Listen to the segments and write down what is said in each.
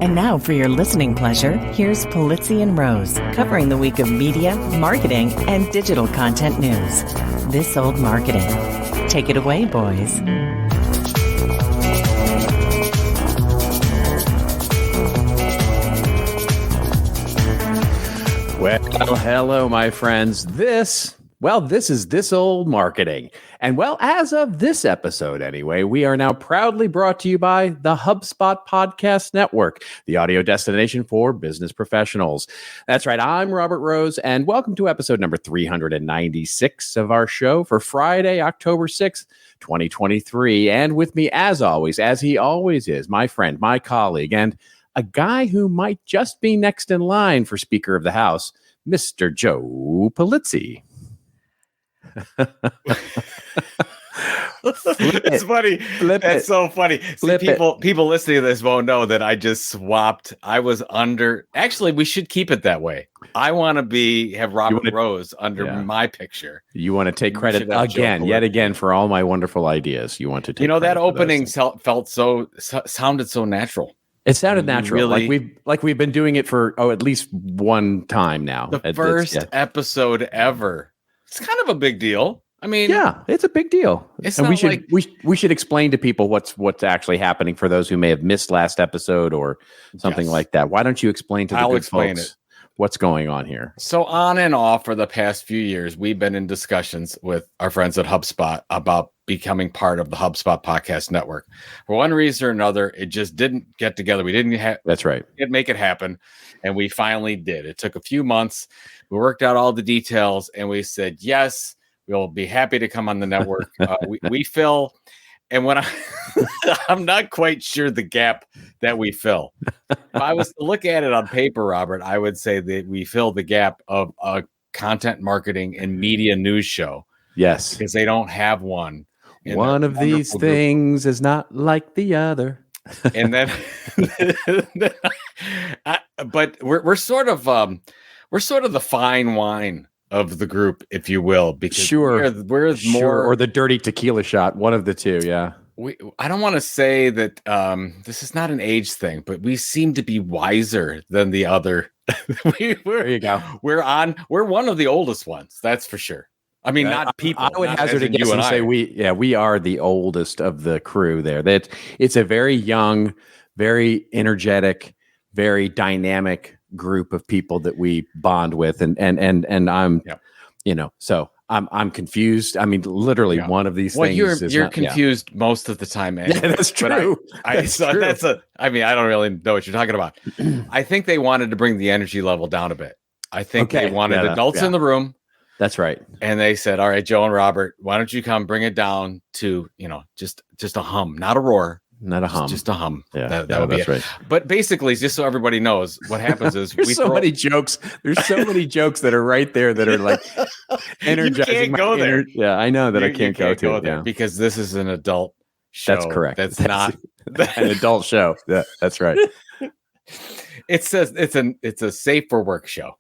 And now for your listening pleasure, here's Polizzi and Rose, covering the week of media, marketing, and digital content news. This Old Marketing. Take it away, boys. Well, hello, my friends. This is This Old Marketing. And well, as of this episode anyway, we are now proudly brought to you by the Hubspot Podcast Network, the audio destination for business professionals. That's right. I'm Robert Rose, and welcome to episode number 396 of our show for Friday, October 6th, 2023. And with me, as always, as he always is, my friend, my colleague, and a guy who might just be next in line for Speaker of the House, Mr. Joe Polizzi. It's funny. That's so funny. See, people listening to this won't know that I just swapped. I was under. Actually, we should keep it that way. I want to have Robert Rose under my picture. You want to take credit yet again for all my wonderful ideas. You want to take that opening sounded so natural. It sounded natural, really, like we've been doing it for at least one time now. The first episode ever. It's kind of a big deal. I mean, yeah, it's a big deal. And we should explain to people what's actually happening for those who may have missed last episode or something like that. Why don't you explain to the good folks what's going on here? So on and off for the past few years, we've been in discussions with our friends at HubSpot about becoming part of the HubSpot Podcast Network. For one reason or another, it just didn't get together. We didn't make it happen, and we finally did. It took a few months. We worked out all the details, and we said, yes, we'll be happy to come on the network. We fill, and when I'm not quite sure the gap that we fill. If I was to look at it on paper, Robert, I would say that we fill the gap of a content marketing and media news show. Yes. Because they don't have one. One of these things is not like the other. And then, but we're sort of the fine wine of the group, if you will, because we're more, or the dirty tequila shot, one of the two. Yeah. I don't want to say that this is not an age thing, but we seem to be wiser than the other. There you go. We're one of the oldest ones. That's for sure. I mean, not people. I would hazard a guess and say we are the oldest of the crew there. That it's a very young, very energetic, very dynamic group of people that we bond with, and I'm, so I'm confused. I mean, literally one of these things. You're confused most of the time, man. Yeah, that's true. I don't really know what you're talking about. I think they wanted to bring the energy level down a bit. I think they wanted adults in the room. That's right. And they said, all right, Joe and Robert, why don't you come bring it down to, just a hum, not a roar. Not a hum. Just a hum. Yeah, that would be it. Right. But basically, just so everybody knows, what happens is There's so many jokes that are right there that are like energizing. You can't go there. Yeah, I know that I can't go there because this is an adult show. That's correct. That's not an adult show. Yeah, that's right. It says it's a safe for work show.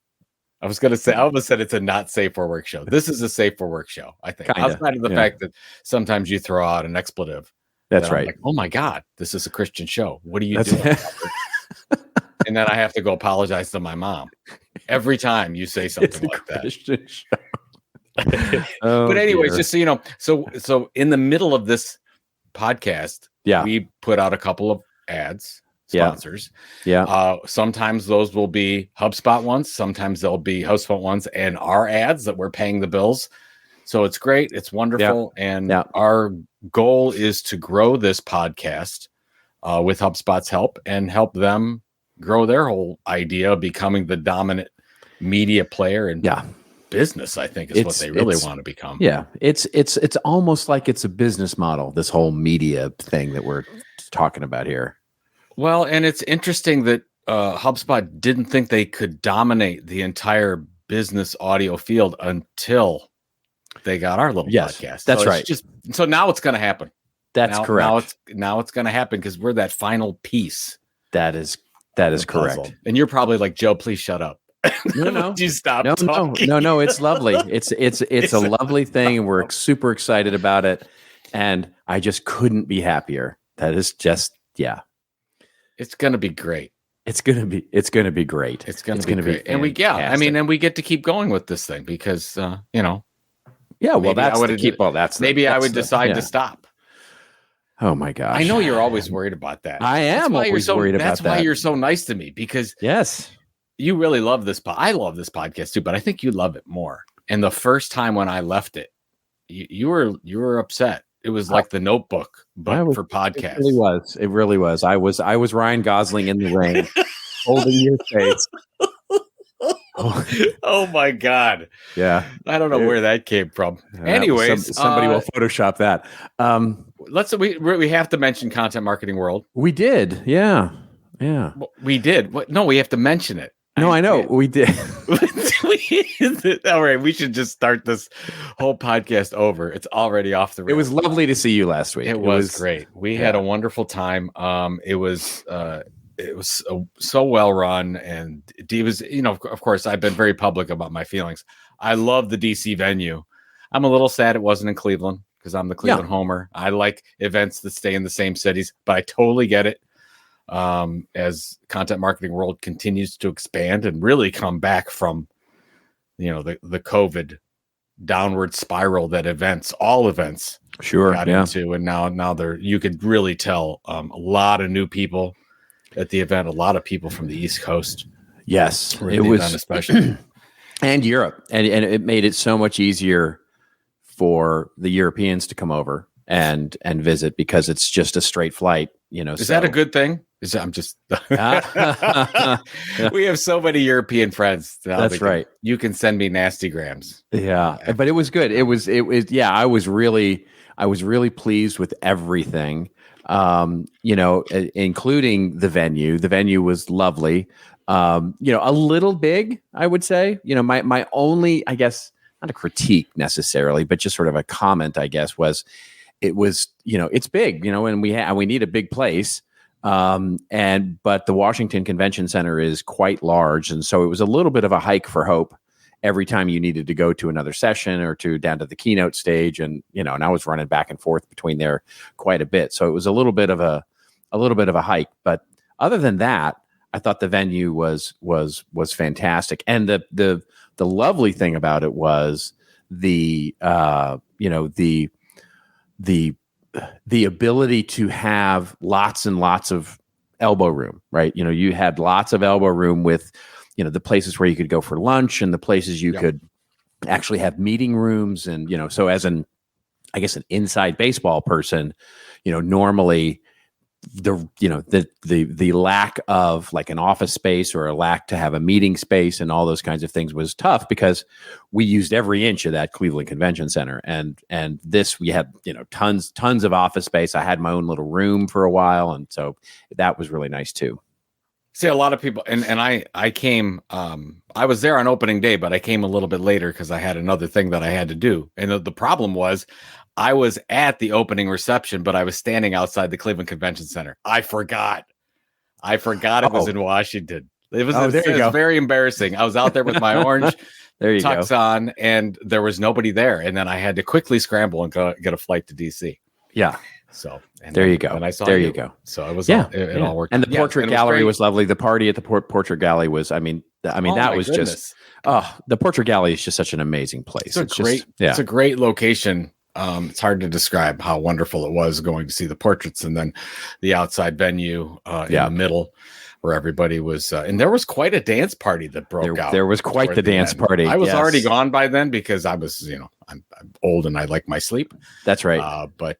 I was going to say, I almost said it's a not safe for work show. This is a safe for work show, I think. Outside of the fact that sometimes you throw out an expletive. That's right. Like, oh my God, this is a Christian show. What are you doing? And then I have to go apologize to my mom every time you say something like Christian that. But anyways, dear. Just so you know, so in the middle of this podcast, we put out a couple of ads. Sponsors. Yeah. Sometimes those will be HubSpot ones. Sometimes they'll be HubSpot ones and our ads that we're paying the bills. So it's great. It's wonderful. Yeah. And our goal is to grow this podcast with HubSpot's help and help them grow their whole idea of becoming the dominant media player in business, I think is what they really want to become. Yeah. It's almost like it's a business model, this whole media thing that we're talking about here. Well, and it's interesting that HubSpot didn't think they could dominate the entire business audio field until they got our little podcast. That's right. So now it's going to happen. That's correct. Now it's going to happen because we're that final piece. That is correct. Puzzle. And you're probably like, Joe, please shut up. No. You stop talking. No. It's lovely. It's a lovely thing, and we're super excited about it. And I just couldn't be happier That is just, It's going to be great. It's going to be great. It's going to be great. And we get to keep going with this thing because, yeah, well, that's I would decide to stop. Oh my gosh. I know you're always worried about that. I am always worried about that. That's why you're so nice to me, because you really love this. I love this podcast too, but I think you love it more. And the first time when I left it, you were upset. It was like The Notebook, but for podcasts. It really was. I was Ryan Gosling in the rain, holding your face. Oh my God. Yeah. I don't know where that came from. Anyways, somebody will Photoshop that. We have to mention Content Marketing World. We did. Yeah. Yeah. We did. No, we have to mention it. No, I know. We did. All right. We should just start this whole podcast over. It's already off the rails. It was lovely to see you last week. It was great. We had a wonderful time. It was so well run, and it was, of course, I've been very public about my feelings. I love the DC venue. I'm a little sad it wasn't in Cleveland because I'm the Cleveland homer. I like events that stay in the same cities, but I totally get it. As Content Marketing World continues to expand and really come back from, the COVID downward spiral that all events got into, and now you could really tell a lot of new people at the event, a lot of people from the East Coast. Yes, it was especially, and Europe, and it made it so much easier for the Europeans to come over and visit because it's just a straight flight. Is that a good thing? I'm just. We have so many European friends. That's right. You can send me nasty grams. Yeah, but it was good. It was. Yeah, I was really pleased with everything. Including the venue. The venue was lovely. A little big, I would say. My only, I guess, not a critique necessarily, but just sort of a comment, I guess, was it was, it's big, and we need a big place. But the Washington Convention Center is quite large. And so it was a little bit of a hike for hope every time you needed to go to another session or down to the keynote stage. And, and I was running back and forth between there quite a bit. So it was a little bit of a hike, but other than that, I thought the venue was fantastic. And the lovely thing about it was the ability to have lots and lots of elbow room, right? You had lots of elbow room with, the places where you could go for lunch and the places you could actually have meeting rooms. And, so as an inside baseball person, normally the lack of like an office space or a lack to have a meeting space and all those kinds of things was tough because we used every inch of that Cleveland Convention Center. And this, we had, tons of office space. I had my own little room for a while. And so that was really nice too. See, a lot of people, and I came, I was there on opening day, but I came a little bit later because I had another thing that I had to do. And the problem was I was at the opening reception, but I was standing outside the Cleveland Convention Center. I forgot it was in Washington. It was very embarrassing. I was out there with my orange tux on, and there was nobody there. And then I had to quickly scramble and get a flight to DC. Yeah. So there you go. And I saw you go. So it was it all worked. And the portrait gallery was lovely. The party at the portrait gallery was, that was just, the portrait gallery is just such an amazing place. It's a great location. It's hard to describe how wonderful it was going to see the portraits, and then the outside venue in the middle where everybody was, and there was quite a dance party that broke out. There was quite the dance party. I was already gone by then because I was, I'm old and I like my sleep. That's right. But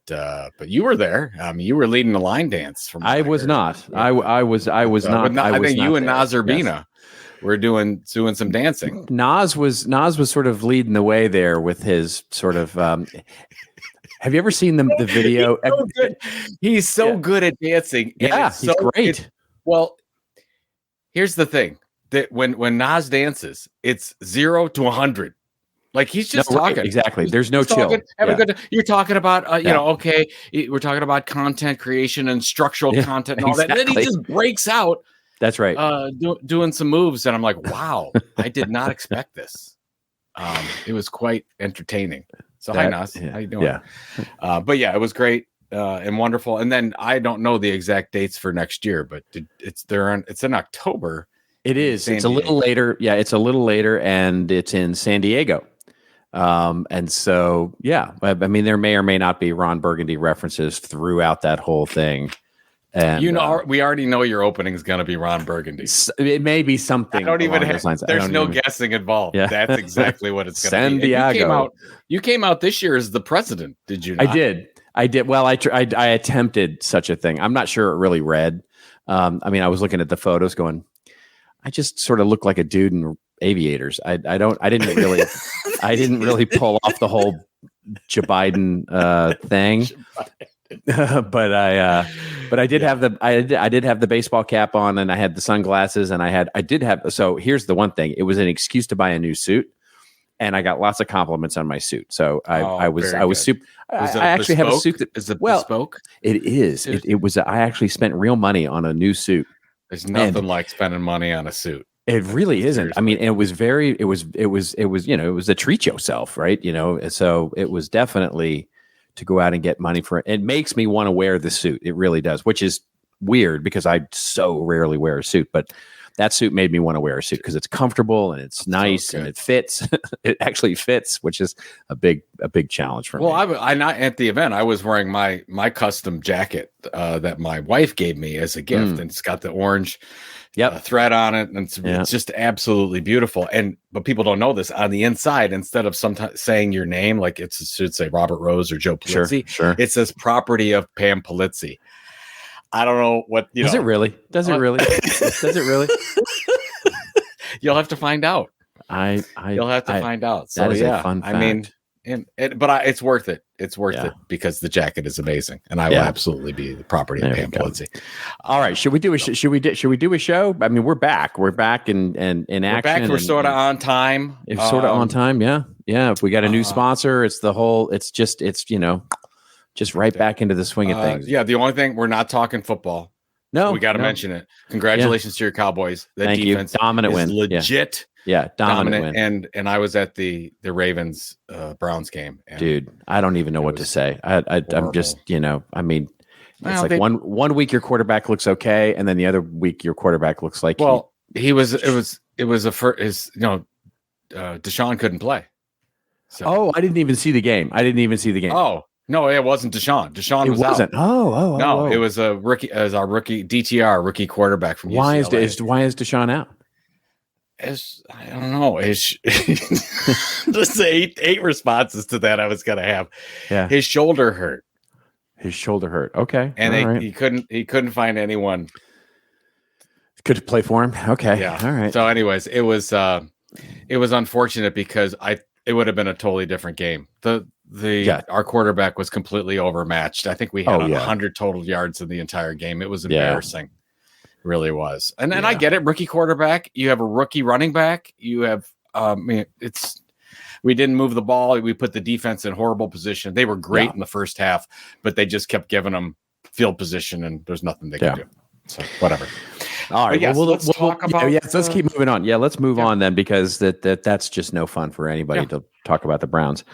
you were there. You were leading the line dance. I was not. I was not. I think you and Nazarbina were doing some dancing. Nas was sort of leading the way there with his sort of. Have you ever seen the video? He's so good at dancing. Yeah, he's great. Well, here's the thing: that when Nas dances, it's 0 to 100. Like he's just talking. Right, exactly. There's no chill. You're talking about, okay, we're talking about content creation and structural content and all that. And then he just breaks out. That's right. Doing some moves, and I'm like, wow, I did not expect this. It was quite entertaining. So hi, Nas. How you doing? Yeah. But yeah, it was great. and wonderful. And then I don't know the exact dates for next year, but it's in October. It is. It's a little later. Yeah, it's a little later, and it's in San Diego. And so, yeah, I mean, there may or may not be Ron Burgundy references throughout that whole thing. And we already know your opening is going to be Ron Burgundy. It may be something. I don't even have. There's no guessing involved. Yeah. That's exactly what it's going to be. San Diego. You came out this year as the president, did you not? I did. Well, I attempted such a thing. I'm not sure it really read. I mean, I was looking at the photos, going, I just sort of look like a dude in aviators. I didn't really pull off the whole Joe Biden thing. But I did have the baseball cap on, and I had the sunglasses, and so here's the one thing. It was an excuse to buy a new suit, and I got lots of compliments on my suit. So I was super. I actually have a suit that is bespoke. It is. It was. I actually spent real money on a new suit. There's nothing like spending money on a suit. It really isn't. Seriously. I mean, it was a treat yourself, right? So it was definitely to go out and get money for it. It makes me want to wear the suit. It really does, which is weird because I so rarely wear a suit, but that suit made me want to wear a suit because it's comfortable and it's nice and it fits. It actually fits, which is a big challenge for me. Well, I not at the event. I was wearing my custom jacket that my wife gave me as a gift, and it's got the orange thread on it, and it's just absolutely beautiful. But people don't know this. On the inside, instead of sometimes saying your name, like it should say Robert Rose or Joe Polizzi, sure. It says property of Pam Polizzi. I don't know what Does it really? Does it really? You'll have to find out. You'll have to find out. So that is a fun fact. I mean, it's worth it. It's worth it because the jacket is amazing, and I will absolutely be the property of Pam Polizzi. All right, should we do a show? I mean, we're back. We're back in action. We're back. We're sort of on time. It's sort of on time. Yeah. If we got a new sponsor, it's just right back into the swing of things. Yeah, the only thing, we're not talking football. No, we got to mention it. Congratulations to your Cowboys. Thank defense you. Dominant win. Legit. Yeah, dominant win. And I was at the Ravens Browns game. Dude, I don't even know what to say. I'm just, I mean, it's like one week your quarterback looks okay, and then the other week your quarterback looks like Deshaun couldn't play. So. I didn't even see the game. Oh. No, it wasn't Deshaun. Deshaun wasn't. Out. No, it was a rookie, as our rookie DTR rookie quarterback from UCLA. Why is Deshaun out? I don't know. Just 8 responses to that I was gonna have. Yeah, his shoulder hurt. Okay, and he couldn't find anyone could play for him. Okay, yeah, all right. So, anyways, it was unfortunate because it would have been a totally different game. Our quarterback was completely overmatched. I think we had 100 total yards in the entire game. It was embarrassing. It really was. And I get it. Rookie quarterback. You have a rookie running back. You have, we didn't move the ball. We put the defense in horrible position. They were great in the first half, but they just kept giving them field position, and there's nothing they could do. So whatever. All right. Yes, let's talk about. Let's keep moving on. Yeah, let's move on then, because that's just no fun for anybody to talk about the Browns.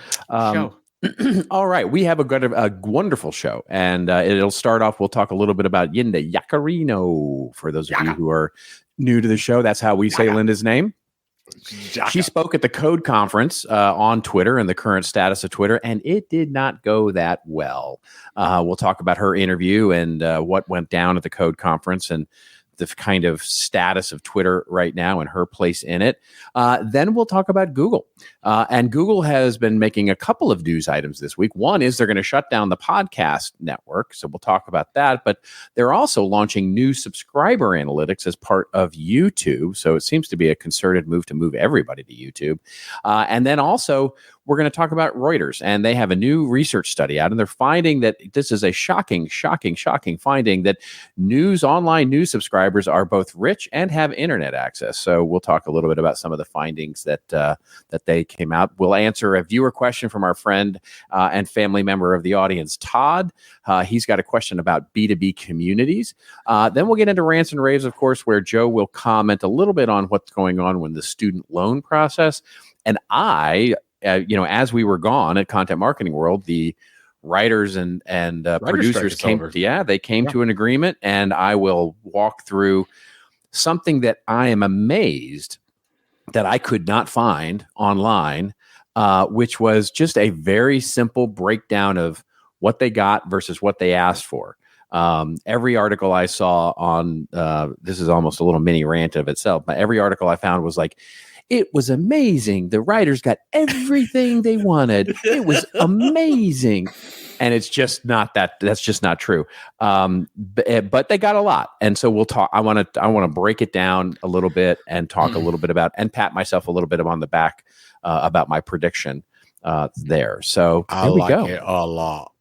All right, we have a wonderful show, and it'll start off. We'll talk a little bit about Linda Yaccarino. For those of you who are new to the show, that's how we say Linda's name. She spoke at the Code Conference on Twitter and the current status of Twitter, and it did not go that well. We'll talk about her interview and what went down at the Code Conference and the kind of status of Twitter right now and her place in it. Then we'll talk about Google. And Google has been making a couple of news items this week. One is they're going to shut down the podcast network. So we'll talk about that. But they're also launching new subscriber analytics as part of YouTube. So it seems to be a concerted move to move everybody to YouTube. And then also, we're going to talk about Reuters, and they have a new research study out, and they're finding that this is a shocking finding that online news subscribers are both rich and have internet access. So we'll talk a little bit about some of the findings that they came out. We'll answer a viewer question from our friend and family member of the audience, Todd. He's got a question about B2B communities. Then we'll get into Rants and Raves, of course, where Joe will comment a little bit on what's going on with the student loan process. And as we were gone at Content Marketing World, the writers and producers came to an agreement, and I will walk through something that I am amazed that I could not find online, which was just a very simple breakdown of what they got versus what they asked for. Every article I saw on this is almost a little mini rant of itself, but every article I found was like, it was amazing. The writers got everything they wanted. It was amazing. And it's just not that. That's just not true. But they got a lot. And so we'll talk. I want to break it down a little bit and talk a little bit about, and pat myself a little bit on the back about my prediction there. So here we go. It a lot.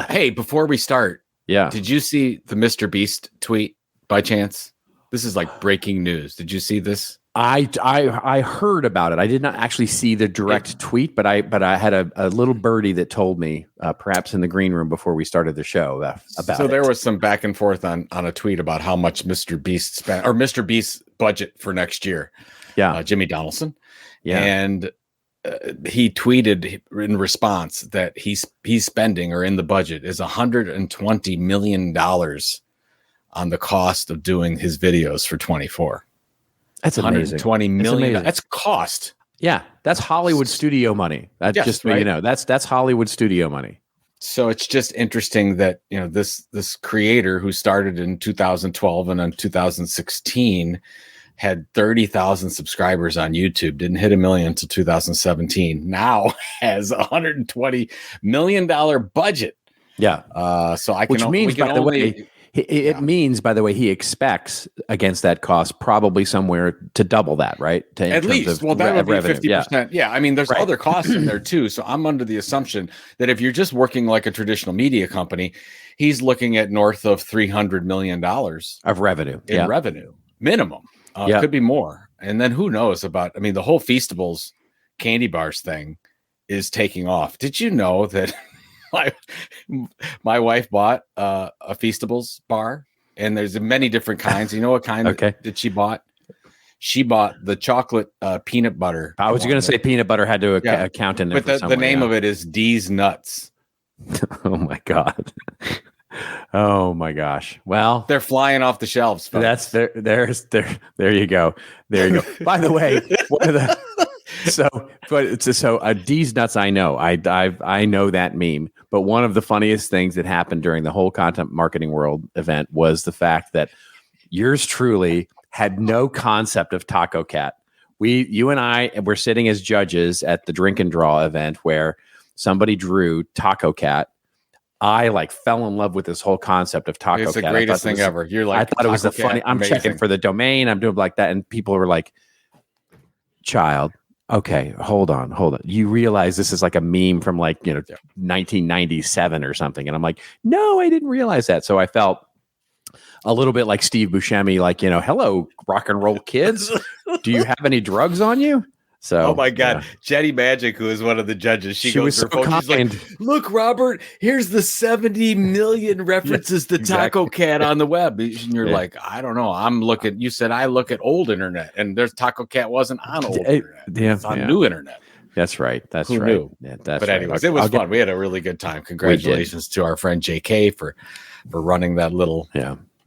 Hey, before we start, did you see the Mr. Beast tweet by chance? This is like breaking news. Did you see this? I heard about it. I did not actually see the direct tweet, but I had a little birdie that told me, perhaps in the green room before we started the show, about it. So there was some back and forth on a tweet about how much Mr. Beast spent, or Mr. Beast's budget for next year. Yeah, Jimmy Donaldson. Yeah, and he tweeted in response that he's spending, or in the budget, is $120 million on the cost of doing his videos for 24. That's amazing. $120 million. That's cost. Yeah, that's Hollywood studio money. That's just right. You know, that's Hollywood studio money. So it's just interesting that, you know, this creator who started in 2012 and in 2016 had 30,000 subscribers on YouTube, didn't hit 1 million until 2017. Now has $120 million budget. Yeah. So I can. Which means, by the way, it means, by the way, he expects against that cost probably somewhere to double that, right? At least. Well, that would be 50%. Yeah. I mean, there's other costs in there too. So I'm under the assumption that if you're just working like a traditional media company, he's looking at north of $300 million of revenue. In revenue, minimum. Could be more. And then who knows about, I mean, the whole Feastables candy bars thing is taking off. Did you know that my wife bought a Feastables bar, and there's many different kinds. You know what kind that she bought? She bought the chocolate peanut butter. I was going to say peanut butter had to account in there. But the name of it is D's Nuts. Oh my God. Oh my gosh. Well, they're flying off the shelves. Folks. There you go. There you go. By the way, one of the So D's Nuts, I know. I know that meme. But one of the funniest things that happened during the whole Content Marketing World event was the fact that yours truly had no concept of Taco Cat. You and I were sitting as judges at the Drink and Draw event where somebody drew Taco Cat. I fell in love with this whole concept of Taco Cat. It's the greatest thing ever. You're like, I thought it was the funny. I'm checking for the domain. I'm doing like that, and people were like, "Child, okay, hold on. You realize this is like a meme from 1997 or something?" And I'm like, "No, I didn't realize that." So I felt a little bit like Steve Buscemi, "Hello, rock and roll kids. Do you have any drugs on you?" So, oh my God, Jetty Magic, who is one of the judges, she goes to her phone. She's like, "Look, Robert, here's the 70 million references to Taco Cat on the web." And you're like, "I don't know. I'm looking." You said I look at old internet, and there's Taco Cat wasn't on old internet. It's on new internet. That's right. That's Who right. Knew? Yeah, that's but anyways, it was fun. We had a really good time. Congratulations to our friend JK for running that little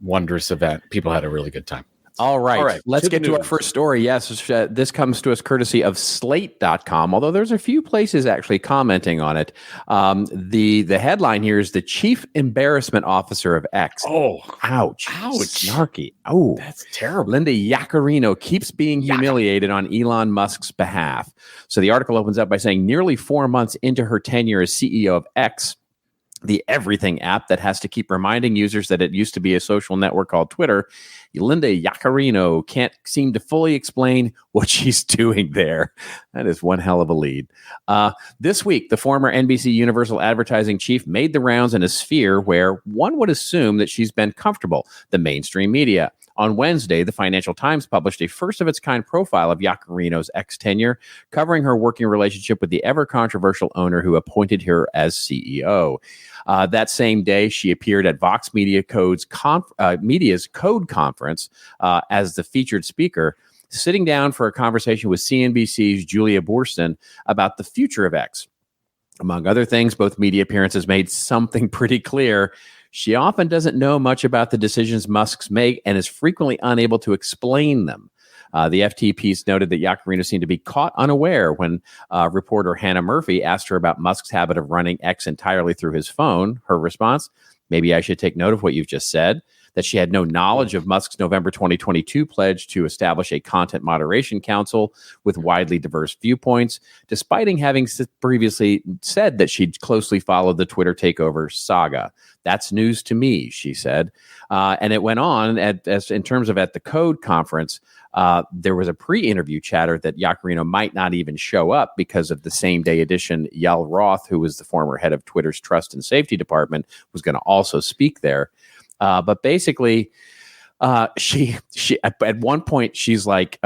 wondrous event. People had a really good time. All right. Let's get to our first story. Yes, this comes to us courtesy of Slate.com, although there's a few places actually commenting on it. The headline here is the Chief Embarrassment Officer of X. Oh, ouch. Snarky. Oh, that's terrible. Linda Yaccarino keeps being humiliated on Elon Musk's behalf. So the article opens up by saying nearly 4 months into her tenure as CEO of X, the everything app that has to keep reminding users that it used to be a social network called Twitter, Linda Yaccarino can't seem to fully explain what she's doing there. That is one hell of a lead. This week, the former NBC Universal Advertising chief made the rounds in a sphere where one would assume that she's been comfortable, the mainstream media. On Wednesday, the Financial Times published a first-of-its-kind profile of Yaccarino's tenure, covering her working relationship with the ever-controversial owner who appointed her as CEO. That same day, she appeared at Vox Media's Code Conference as the featured speaker, sitting down for a conversation with CNBC's Julia Boorstin about the future of X. Among other things, both media appearances made something pretty clear. She often doesn't know much about the decisions Musk's make and is frequently unable to explain them. The FT piece noted that Yaccarino seemed to be caught unaware when reporter Hannah Murphy asked her about Musk's habit of running X entirely through his phone. Her response, maybe I should take note of what you've just said, that she had no knowledge of Musk's November 2022 pledge to establish a content moderation council with widely diverse viewpoints, despite having previously said that she'd closely followed the Twitter takeover saga. That's news to me, she said. And it went on in terms of at the Code conference. There was a pre-interview chatter that Yaccarino might not even show up because of the same day edition. Yael Roth, who was the former head of Twitter's trust and safety department, was going to also speak there. But basically, she at one point she's like,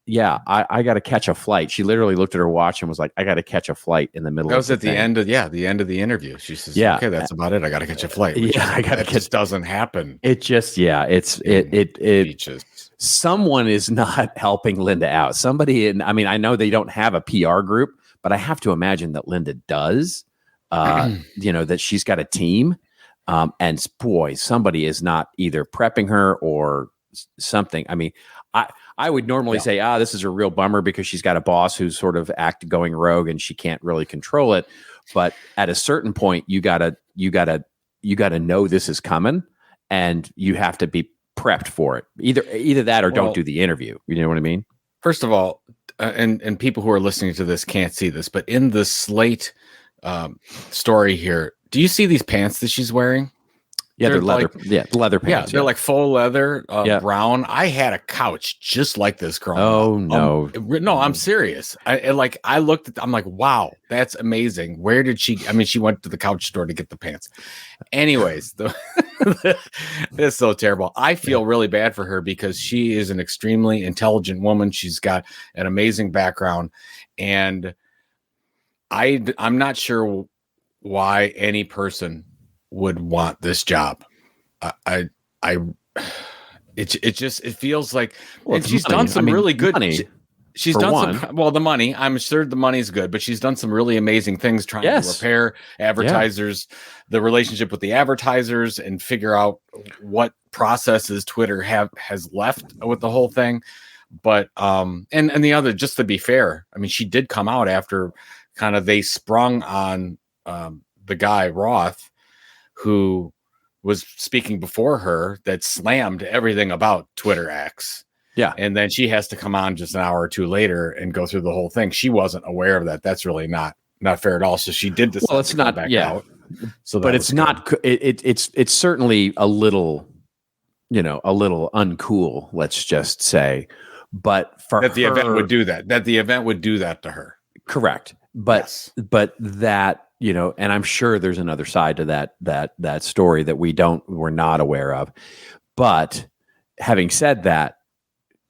"Yeah, I got to catch a flight." She literally looked at her watch and was like, "I got to catch a flight in the middle." That was of the end of the interview. She says, "Yeah, okay, that's about it. I got to catch a flight." I got to catch. Just doesn't happen. It just it someone is not helping Linda out. Somebody I know they don't have a PR group, but I have to imagine that Linda does. That she's got a team. And boy, somebody is not either prepping her or something. I mean, I would normally say, this is a real bummer because she's got a boss who's sort of going rogue and she can't really control it. But at a certain point, you gotta know this is coming, and you have to be prepped for it. Either that or don't do the interview. You know what I mean? First of all, and people who are listening to this can't see this, but in the Slate story here, do you see these pants that she's wearing? Yeah, they're leather. Leather pants. Yeah, they're like faux leather, brown. I had a couch just like this growing up. Oh no, no, I'm serious. I looked at. I'm like, wow, that's amazing. Where did she? I mean, she went to the couch store to get the pants. Anyways, it's so terrible. I feel really bad for her because she is an extremely intelligent woman. She's got an amazing background, and I'm not sure why any person would want this job. It feels like, and she's done some really good money. She's done the money, I'm sure the money's good, but she's done some really amazing things trying to repair advertisers, the relationship with the advertisers, and figure out what processes Twitter has left with the whole thing. But and the other, just to be fair, I mean, she did come out after kind of they sprung on the guy Roth, who was speaking before her, that slammed everything about Twitter X. Yeah. And then she has to come on just an hour or two later and go through the whole thing. She wasn't aware of that. That's really not fair at all. So she did decide it's to not come back out. So but it's not, it's certainly a little uncool, let's just say. But for that the event would do that to her. Correct. But that, and I'm sure there's another side to that story that we're not aware of. But having said that,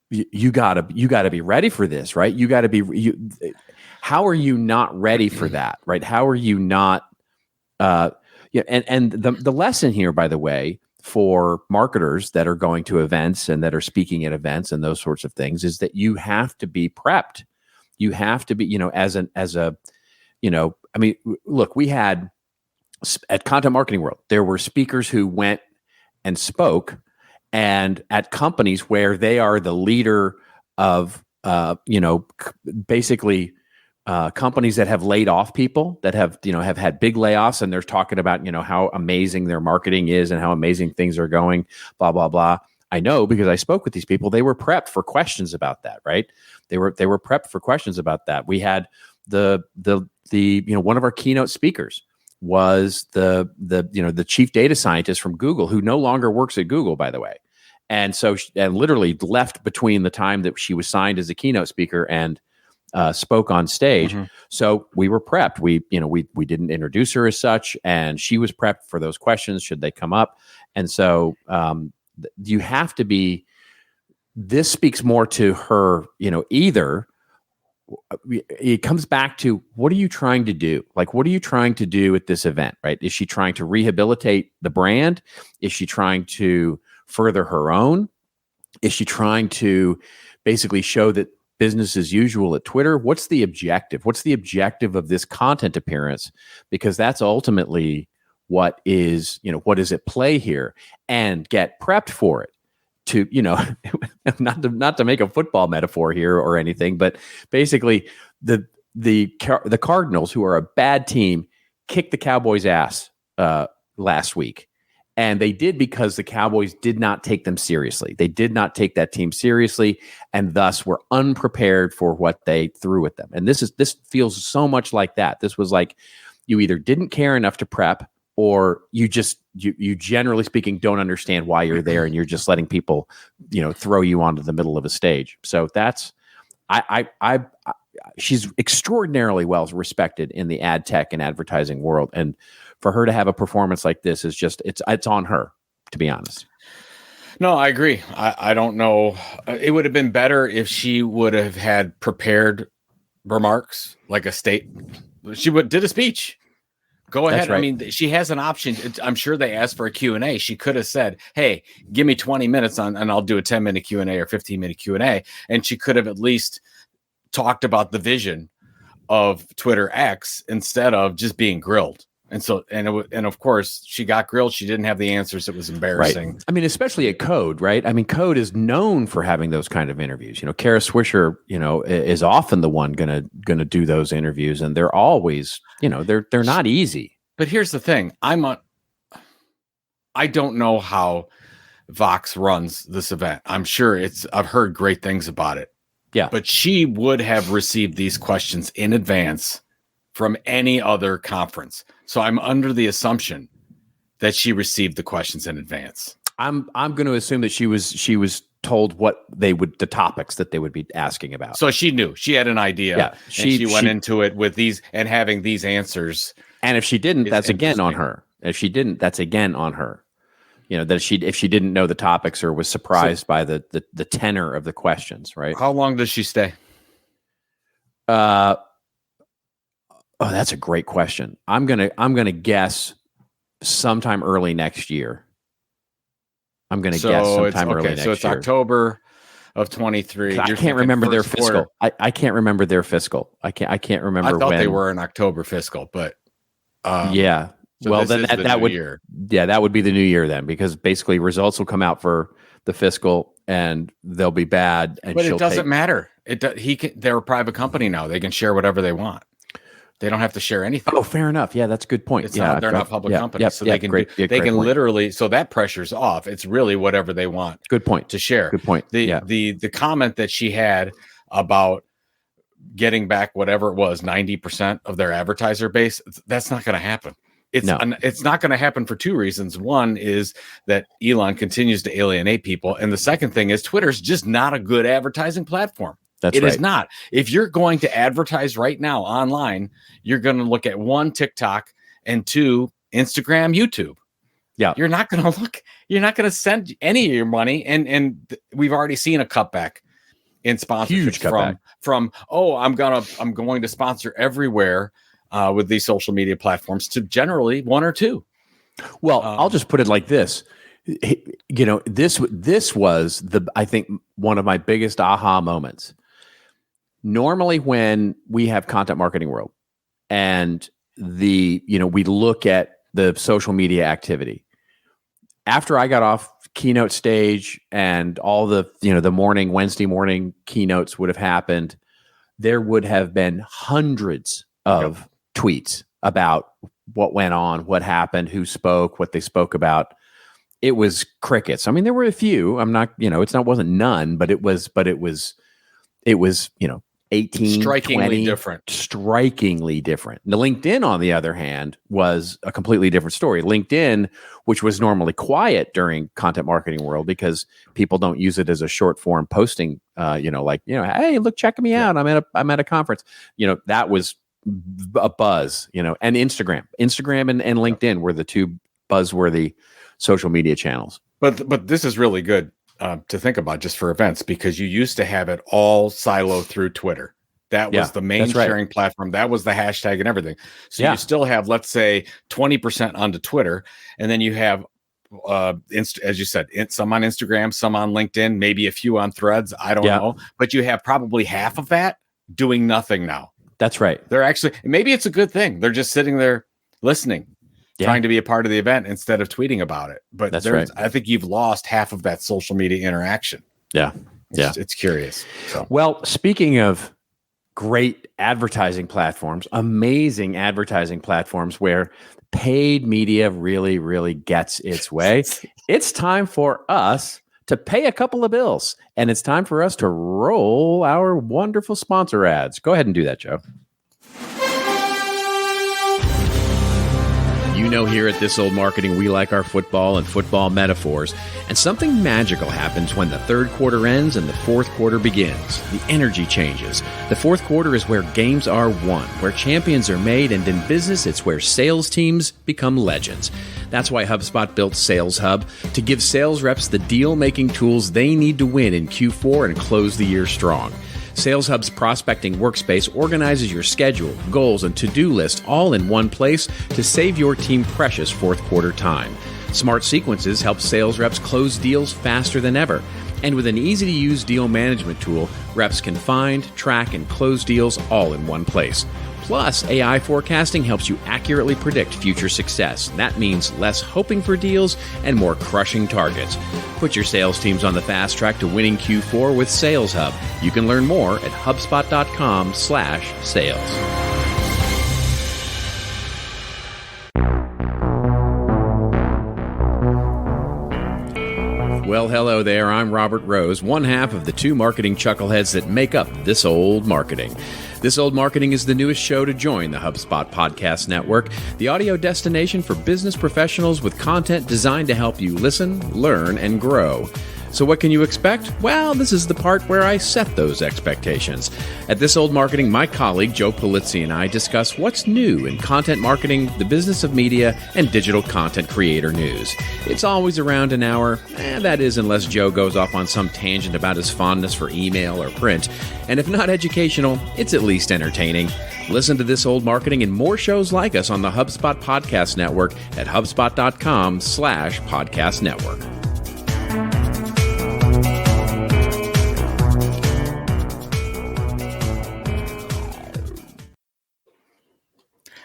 you gotta be ready for this, right? You gotta be. How are you not ready for that, right? How are you not? And the lesson here, by the way, for marketers that are going to events and that are speaking at events and those sorts of things, is that you have to be prepped. You have to be, look, we had at Content Marketing World, there were speakers who went and spoke, and at companies where they are the leader of, basically companies that have laid off people, that have had big layoffs, and they're talking about, how amazing their marketing is and how amazing things are going, blah, blah, blah. I know because I spoke with these people. They were prepped for questions about that, right? They were prepped for questions about that. We had the one of our keynote speakers was the chief data scientist from Google, who no longer works at Google, by the way. And so and literally left between the time that she was signed as a keynote speaker and spoke on stage. Mm-hmm. So we were prepped. We didn't introduce her as such, and she was prepped for those questions should they come up. And so you have to be. This speaks more to her, either. It comes back to, what are you trying to do? Like, what are you trying to do at this event, right? Is she trying to rehabilitate the brand? Is she trying to further her own? Is she trying to basically show that business as usual at Twitter? What's the objective? What's the objective of this content appearance? Because that's ultimately what is at play here, and get prepped for it. To, not to make a football metaphor here or anything, but basically the Cardinals, who are a bad team, kicked the Cowboys' ass last week. And they did because the Cowboys did not take them seriously. They did not take that team seriously, and thus were unprepared for what they threw at them. And this feels so much like that. This was like, you either didn't care enough to prep, or you generally speaking don't understand why you're there, and you're just letting people, throw you onto the middle of a stage. So that's she's extraordinarily well respected in the ad tech and advertising world, and for her to have a performance like this is just it's on her, to be honest. No, I agree. I don't know. It would have been better if she would have had prepared remarks, like she did a speech. Go ahead. Right. I mean, she has an option. I'm sure they asked for a Q&A. She could have said, hey, give me 20 minutes and I'll do a 10-minute Q&A or 15-minute Q&A. And she could have at least talked about the vision of Twitter X instead of just being grilled. And so, and of course, she got grilled. She didn't have the answers. It was embarrassing. Right. I mean, especially at Code, right? I mean, Code is known for having those kind of interviews. Kara Swisher, is often the one gonna do those interviews, and they're always, they're not easy. But here's the thing: I don't know how Vox runs this event. I'm sure I've heard great things about it. Yeah, but she would have received these questions in advance from any other conference. So I'm under the assumption that she received the questions in advance. I'm going to assume that she was told the topics that they would be asking about. So she knew, she had an idea. Yeah, she went into it with these and having these answers. And if she didn't, that's again on her. If she didn't, that's again on her. If she didn't know the topics or was surprised by the tenor of the questions, right? How long does she stay? Oh, that's a great question. I'm gonna guess sometime early next year. I'm gonna guess sometime early next year. So it's October of 23. I can't remember their fiscal. I can't remember their fiscal. I can't remember. I thought they were an October fiscal, but yeah. So well, then that would year. Yeah, that would be the new year then, because basically results will come out for the fiscal and they'll be bad. And but it doesn't matter. They're a private company now. They can share whatever they want. They don't have to share anything. Oh, fair enough. Yeah, that's a good point. They're not public companies, so they can literally. So that pressure's off. It's really whatever they want. Good point to share. Good point. The comment that she had about getting back whatever it was 90% of their advertiser base, that's not going to happen. It's not going to happen for two reasons. One is that Elon continues to alienate people, and the second thing is Twitter's just not a good advertising platform. It is not. If you're going to advertise right now online, you're going to look at 1, TikTok, and 2, Instagram, YouTube. Yeah. You're not going to send any of your money. And we've already seen a cutback in sponsorships from I'm going to sponsor everywhere with these social media platforms to generally 1 or 2. Well, I'll just put it like this. This was I think one of my biggest aha moments. Normally when we have Content Marketing World and we look at the social media activity, after I got off keynote stage and all the Wednesday morning keynotes would have happened, there would have been hundreds of tweets about what went on, what happened, who spoke, what they spoke about. It was crickets. I mean, there were a few. I'm not, wasn't none, but it was 18, strikingly 20, different. Strikingly different. The LinkedIn, on the other hand, was a completely different story. LinkedIn, which was normally quiet during Content Marketing World because people don't use it as a short form posting, hey, look, check me out. I'm at a conference. That was a buzz, and Instagram and LinkedIn were the two buzzworthy social media channels. But this is really good to think about just for events, because you used to have it all silo through Twitter. That was the main sharing platform. That was the hashtag and everything. So you still have, let's say, 20% onto Twitter, and then you have as you said, some on Instagram, some on LinkedIn, maybe a few on Threads. I don't know, but you have probably half of that doing nothing now. That's right. They're actually, maybe it's a good thing. They're just sitting there listening, trying to be a part of the event instead of tweeting about it. But that's right. I think you've lost half of that social media interaction. Yeah. It's curious. So. Well, speaking of great advertising platforms, amazing advertising platforms where paid media really, really gets its way, it's time for us to pay a couple of bills. And it's time for us to roll our wonderful sponsor ads. Go ahead and do that, Joe. You know, here at This Old Marketing, we like our football and football metaphors. And something magical happens when the third quarter ends and the fourth quarter begins. The energy changes. The fourth quarter is where games are won, where champions are made, and in business, it's where sales teams become legends. That's why HubSpot built Sales Hub, to give sales reps the deal-making tools they need to win in Q4 and close the year strong. Sales Hub's prospecting workspace organizes your schedule, goals, and to-do list all in one place to save your team precious fourth quarter time. Smart Sequences help sales reps close deals faster than ever. And with an easy-to-use deal management tool, reps can find, track, and close deals all in one place. Plus, AI forecasting helps you accurately predict future success. That means less hoping for deals and more crushing targets. Put your sales teams on the fast track to winning Q4 with Sales Hub. You can learn more at hubspot.com/sales. Well, hello there. I'm Robert Rose, one half of the two marketing chuckleheads that make up This Old Marketing. This Old Marketing is the newest show to join the HubSpot Podcast Network, the audio destination for business professionals with content designed to help you listen, learn, and grow. So what can you expect? Well, this is the part where I set those expectations. At This Old Marketing, my colleague Joe Polizzi and I discuss what's new in content marketing, the business of media, and digital content creator news. It's always around an hour, that is unless Joe goes off on some tangent about his fondness for email or print. And if not educational, it's at least entertaining. Listen to This Old Marketing and more shows like us on the HubSpot Podcast Network at hubspot.com/podcast network.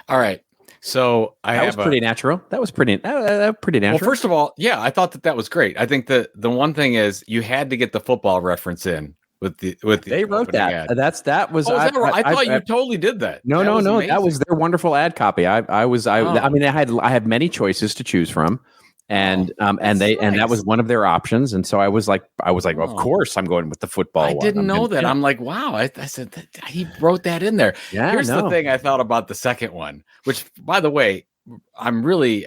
All right. So that was pretty natural. That was pretty natural. Well, first of all, yeah, I thought that was great. I think the one thing is you had to get the football reference in with the they wrote that. Ad. That was. Oh, is that right? I thought you totally did that. No. That was their wonderful ad copy. I mean, I had many choices to choose from. And that was one of their options, and so I was like, of course, I'm going with the football. I didn't know that. I'm like, wow. I said he wrote that in there. Yeah. Here's the thing I thought about the second one, which, by the way, I really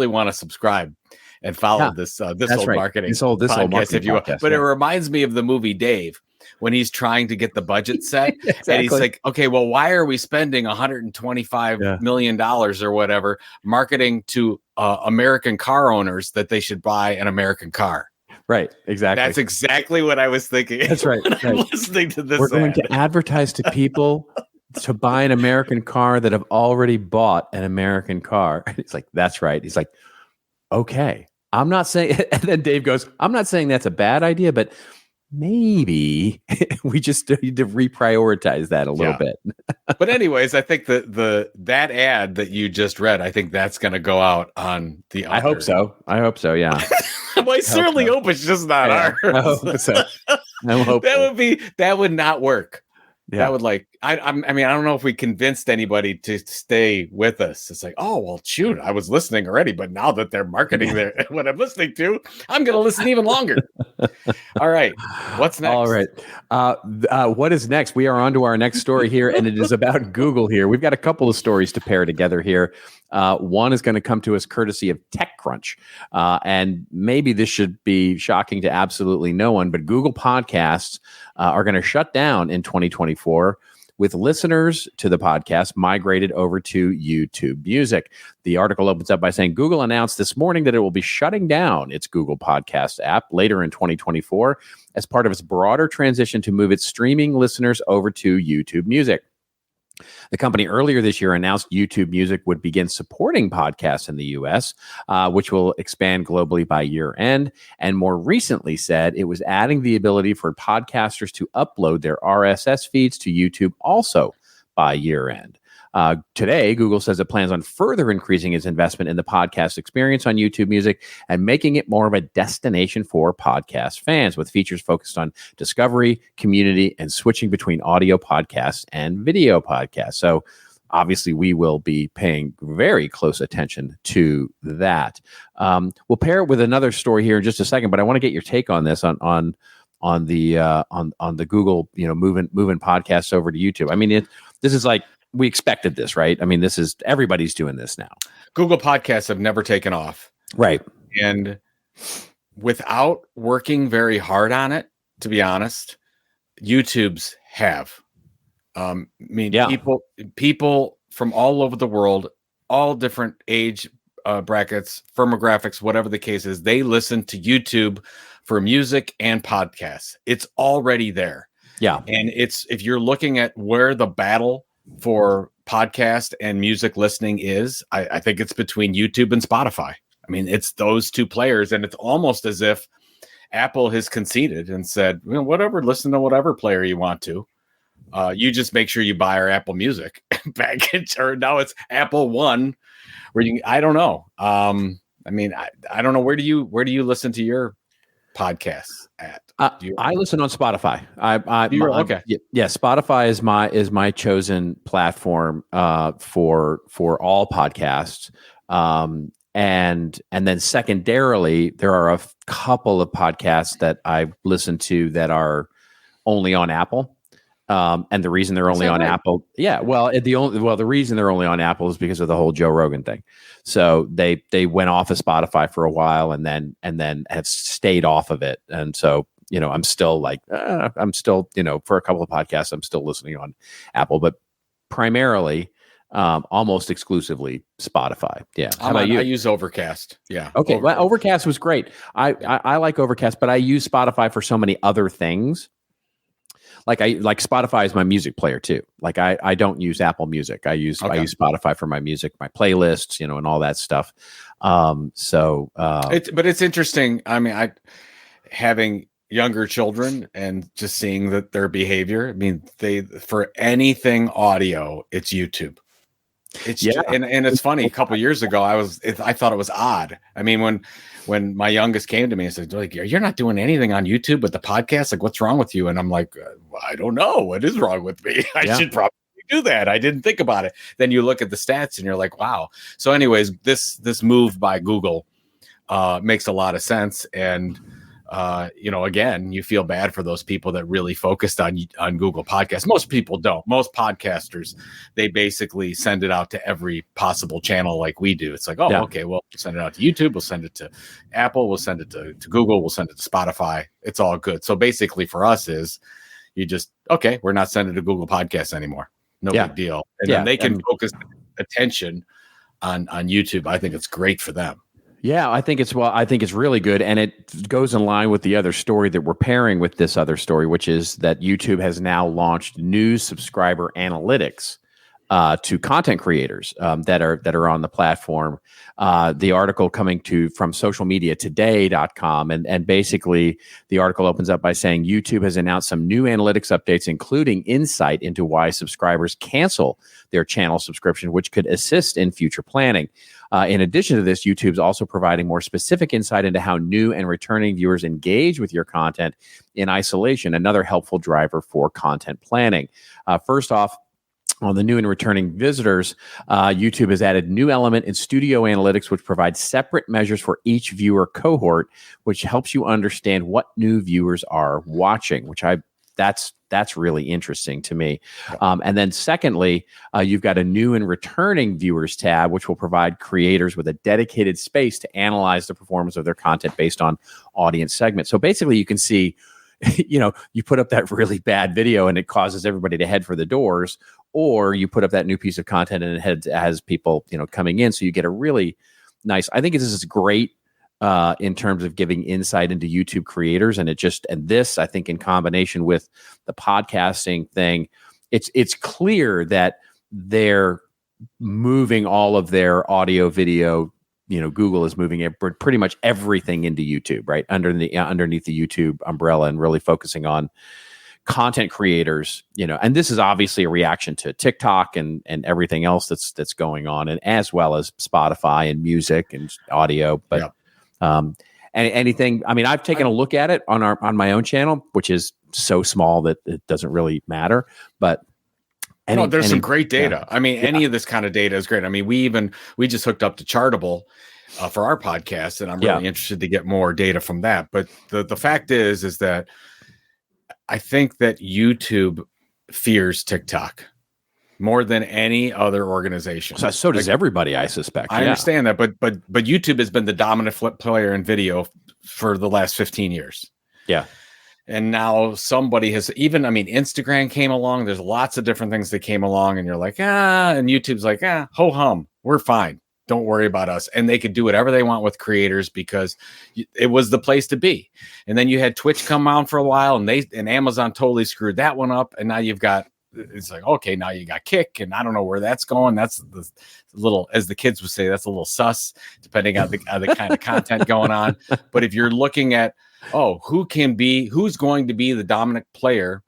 want to subscribe and follow this old marketing. This old marketing if you will. But it reminds me of the movie Dave, when he's trying to get the budget set. Exactly. And he's like, okay, well, why are we spending $125 million or whatever marketing to American car owners that they should buy an American car? Right. Exactly. That's exactly what I was thinking. That's right. I'm listening to this. We're going to advertise to people to buy an American car that have already bought an American car. He's like, that's right. He's like, okay, I'm not saying, and then Dave goes, I'm not saying that's a bad idea, but maybe we just need to reprioritize that a little bit. But anyways, I think that ad that you just read, I think that's going to go out on the other. I hope so. Yeah. Well, I certainly hope it's just not ours. I hope so. That would not work. Yeah. That would I mean, I don't know if we convinced anybody to stay with us. It's like, oh, well, shoot, I was listening already, but now that they're marketing what I'm listening to, I'm going to listen even longer. All right. What's next? All right. What is next? We are on to our next story here, and it is about Google here. We've got a couple of stories to pair together here. One is going to come to us courtesy of TechCrunch. And maybe this should be shocking to absolutely no one, but Google Podcasts are going to shut down in 2024 with listeners to the podcast migrated over to YouTube Music. The article opens up by saying Google announced this morning that it will be shutting down its Google Podcast app later in 2024 as part of its broader transition to move its streaming listeners over to YouTube Music. The company earlier this year announced YouTube Music would begin supporting podcasts in the US, which will expand globally by year end. And more recently said it was adding the ability for podcasters to upload their RSS feeds to YouTube also by year end. Today, Google says it plans on further increasing its investment in the podcast experience on YouTube Music and making it more of a destination for podcast fans, with features focused on discovery, community, and switching between audio podcasts and video podcasts. So obviously, we will be paying very close attention to that. We'll pair it with another story here in just a second, but I want to get your take on this on the Google, moving podcasts over to YouTube. I mean, this is like, we expected this, right? I mean, everybody's doing this now. Google Podcasts have never taken off. Right. And without working very hard on it, to be honest, YouTube's have. People from all over the world, all different age brackets, firmographics, whatever the case is, they listen to YouTube for music and podcasts. It's already there. Yeah. And if you're looking at where the battle for podcast and music listening is, I think it's between YouTube and Spotify. I mean, it's those two players, and it's almost as if Apple has conceded and said, whatever, listen to whatever player you want to. You just make sure you buy our Apple Music package, or now it's Apple One, where I don't know. I mean, I don't know. Where do you listen to your podcasts at? I listen on Spotify. Okay. Yeah, Spotify is my chosen platform for all podcasts. And then secondarily, there are a couple of podcasts that I listen to that are only on Apple. And the reason they're only on Apple, the reason they're only on Apple is because of the whole Joe Rogan thing. So they went off of Spotify for a while and then have stayed off of it. And so, I'm still for a couple of podcasts, I'm still listening on Apple, but primarily, almost exclusively Spotify. Yeah. How about you? I use Overcast. Yeah. Okay. Well, Overcast was great. I like Overcast, but I use Spotify for so many other things. Like Spotify is my music player too. Like I don't use Apple Music. I use Spotify for my music, my playlists, and all that stuff. But it's interesting. I mean, having younger children and just seeing that their behavior. I mean, for anything audio, it's YouTube. And it's funny. A couple of years ago, I thought it was odd. I mean, when my youngest came to me and said, like, you're not doing anything on YouTube with the podcast. Like, what's wrong with you? And I'm like, I don't know. What is wrong with me? I should probably do that. I didn't think about it. Then you look at the stats and you're like, wow. So anyways, this move by Google makes a lot of sense. And, again, you feel bad for those people that really focused on Google Podcasts. Most people don't. Most podcasters, they basically send it out to every possible channel like we do. It's like, okay, well, we'll send it out to YouTube. We'll send it to Apple. We'll send it to Google. We'll send it to Spotify. It's all good. So basically for us is we're not sending to Google Podcasts anymore. No big deal. And then they can focus attention on YouTube. I think it's great for them. Yeah, I think it's really good. And it goes in line with the other story that we're pairing with this other story, which is that YouTube has now launched new subscriber analytics to content creators that are on the platform. The article coming from socialmediatoday.com. And basically the article opens up by saying YouTube has announced some new analytics updates, including insight into why subscribers cancel their channel subscription, which could assist in future planning. In addition to this, YouTube's also providing more specific insight into how new and returning viewers engage with your content in isolation, another helpful driver for content planning. First off, on the new and returning visitors, YouTube has added new element in Studio Analytics, which provides separate measures for each viewer cohort, which helps you understand what new viewers are watching, that's really interesting to me. And then secondly, you've got a new and returning viewers tab, which will provide creators with a dedicated space to analyze the performance of their content based on audience segments. So basically you can see, you put up that really bad video and it causes everybody to head for the doors, or you put up that new piece of content and it has people, coming in. So you get a really nice, I think this is great in terms of giving insight into YouTube creators. And this, I think in combination with the podcasting thing, it's clear that they're moving all of their audio, video. Google is moving pretty much everything into YouTube, right? Underneath the YouTube umbrella, and really focusing on content creators, and this is obviously a reaction to TikTok and everything else that's going on, and as well as Spotify and music and audio. But anything, I mean, I've taken a look at it on my own channel, which is so small that it doesn't really matter. But there's some great data. I mean, any of this kind of data is great. I mean, we just hooked up to Chartable for our podcast, and I'm really interested to get more data from that. But the fact is that I think that YouTube fears TikTok more than any other organization. So does everybody, I suspect. I understand that, but YouTube has been the dominant player in video for the last 15 years. Yeah. And now somebody has Instagram came along. There's lots of different things that came along, and you're like, and YouTube's like, ho hum, we're fine. Don't worry about us. And they could do whatever they want with creators because it was the place to be. And then you had Twitch come out for a while, and Amazon totally screwed that one up. And now it's like, okay, now you got Kick, and I don't know where that's going. That's the little, as the kids would say, that's a little sus, depending on the kind of content going on. But if you're looking at, who's going to be the dominant player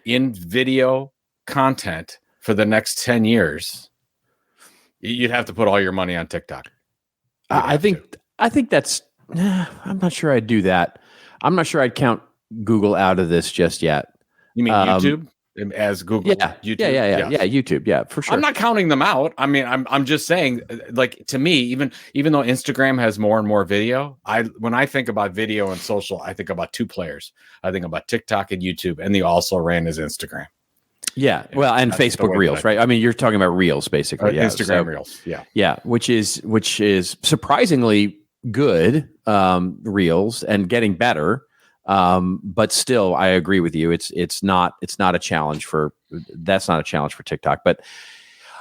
in video content for the next 10 years, you'd have to put all your money on TikTok. I think that's, I'm not sure I'd do that. I'm not sure I'd count Google out of this just yet. You mean YouTube as Google? Yeah, YouTube? Yeah, YouTube. Yeah, for sure. I'm not counting them out. I mean, I'm just saying, like, to me, even though Instagram has more and more video, when I think about video and social, I think about two players. I think about TikTok and YouTube, and the also ran is Instagram. Yeah, well, and Facebook Reels, right? I mean, you're talking about Reels, basically. Instagram Reels, yeah, which is surprisingly good. Reels and getting better, but still, I agree with you. It's not a challenge for TikTok. But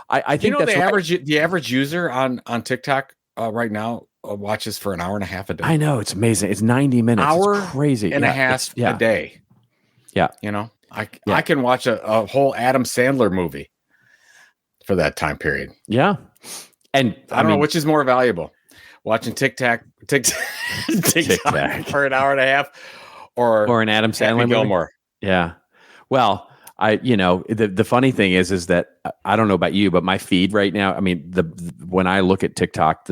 I think that's the average user on TikTok right now watches for an hour and a half a day. I know, it's amazing. It's 90 minutes. It's crazy, and a half a day. Yeah, I can watch a whole Adam Sandler movie for that time period. Yeah. And I don't know which is more valuable, watching TikTok for an hour and a half or an Adam Sandler movie. Gilmore. Yeah. Well, the funny thing is that I don't know about you, but my feed right now, I mean, when I look at TikTok,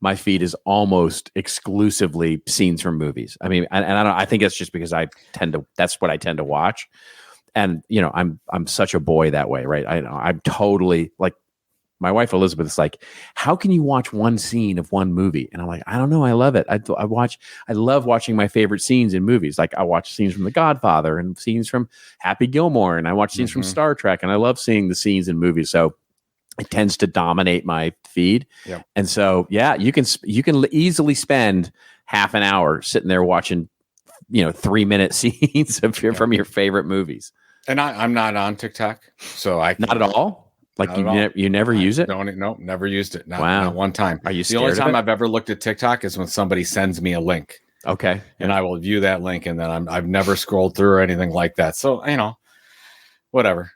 my feed is almost exclusively scenes from movies. I mean, I think it's just because that's what I tend to watch. And, I'm such a boy that way, right? I'm totally like, my wife Elizabeth is like, how can you watch one scene of one movie? And I'm like, I don't know. I love it. I love watching my favorite scenes in movies. Like I watch scenes from The Godfather and scenes from Happy Gilmore, and I watch scenes from Star Trek, and I love seeing the scenes in movies. So it tends to dominate my feed. Yep. And so, you can easily spend half an hour sitting there watching, 3-minute scenes from your favorite movies. And I'm not on TikTok, so not at all. Like you never use it? No, never used it. Not one time. Are you the only time I've ever looked at TikTok is when somebody sends me a link. Okay. And I will view that link, and then I've never scrolled through or anything like that. So, whatever.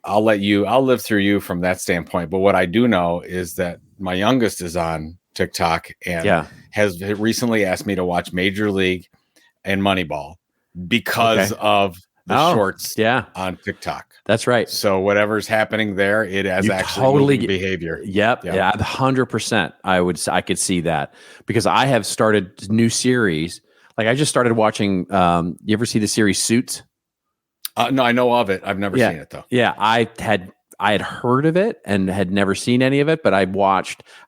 I'll live through you from that standpoint. But what I do know is that my youngest is on TikTok and has recently asked me to watch Major League and Moneyball because of the shorts on TikTok. That's right. So whatever's happening there, it has actually behavior. Yep. Yeah. 100%. I could see that because I have started new series. Like I just started watching. You ever see the series Suits? No, I know of it. I've never seen it though. Yeah. I had heard of it and had never seen any of it, but I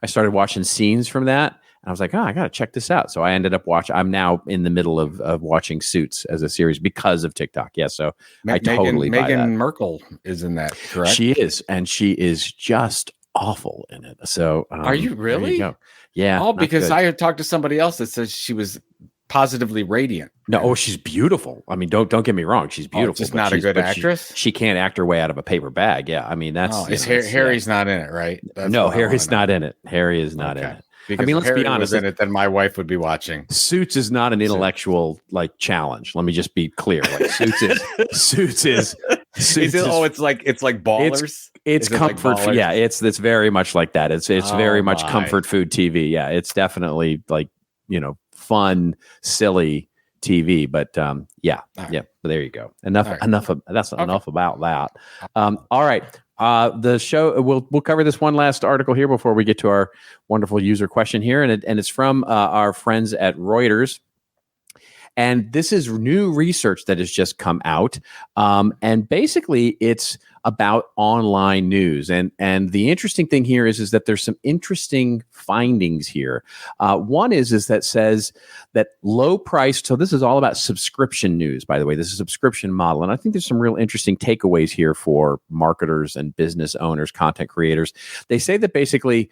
started watching scenes from that. I was like, I got to check this out. So I ended up I'm now in the middle of watching Suits as a series because of TikTok. Yeah. So I totally buy that. Meghan Markle is in that, correct? She is. And she is just awful in it. So are you really? You yeah. Oh, because I had talked to somebody else that says she was positively radiant. No, she's beautiful. I mean, don't get me wrong. She's beautiful. Just not a good actress. She can't act her way out of a paper bag. Yeah. I mean, that's Harry's not in it, right? No, Harry's not in it. Harry is not in it. Because let's be honest. In it, then my wife would be watching. Suits is not an intellectual challenge. Let me just be clear. Like Suits is Is it, it's like Ballers. It's comfort. Like yeah, it's very much like that. It's very much comfort food TV. Yeah, it's definitely like, fun, silly TV. But yeah. But there you go. Enough about that. All right. The show we'll cover this one last article here before we get to our wonderful user question here, and it's from our friends at Reuters. And this is new research that has just come out. And basically, it's about online news. And the interesting thing here is that there's some interesting findings here. One is that says that low price. So this is all about subscription news, by the way. This is a subscription model. And I think there's some real interesting takeaways here for marketers and business owners, content creators. They say that basically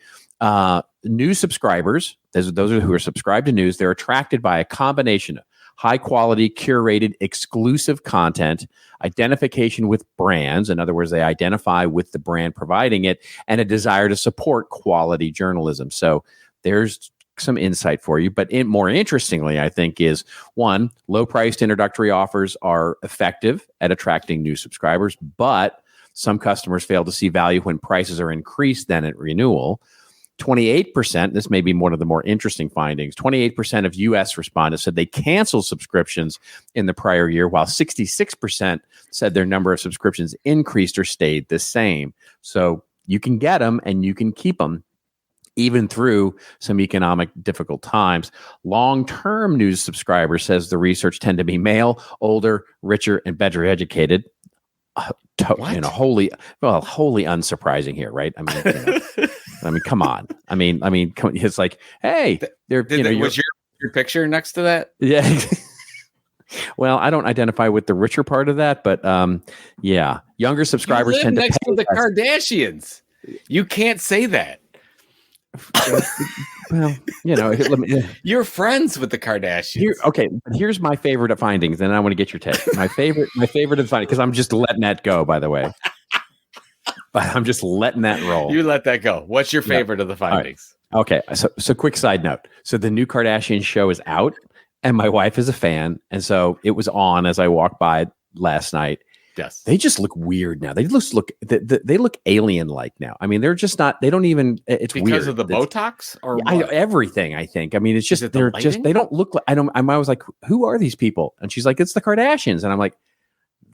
new subscribers, those are who are subscribed to news, they're attracted by a combination of high quality, curated, exclusive content, identification with brands. In other words, they identify with the brand providing it, and a desire to support quality journalism. So there's some insight for you. But more interestingly, I think, is one, low-priced introductory offers are effective at attracting new subscribers, but some customers fail to see value when prices are increased then at renewal. 28%, this may be one of the more interesting findings, 28% of U.S. respondents said they canceled subscriptions in the prior year, while 66% said their number of subscriptions increased or stayed the same. So you can get them and you can keep them even through some economic difficult times. Long-term news subscribers, says the research, tend to be male, older, richer, and better educated. Wholly unsurprising here, right? I mean, come on. It's like, hey, was your picture next to that? Yeah. Well, I don't identify with the richer part of that, but yeah, younger subscribers tend to next pay to the Kardashians. You can't say that. Well, you're friends with the Kardashians. Here's my favorite findings, and I want to get your take. My favorite of the findings, because I'm just letting that go, by the way. But I'm just letting that roll. You let that go. What's your favorite of the findings? Right. Okay, so quick side note. So the new Kardashian show is out, and my wife is a fan, and so it was on as I walked by last night. Yes, they just look weird now. They look alien-like now. I mean, they're just not. They don't even. It's because weird. of the Botox or everything. I think. I mean, it's just they don't look like. I was like, who are these people? And she's like, it's the Kardashians, and I'm like,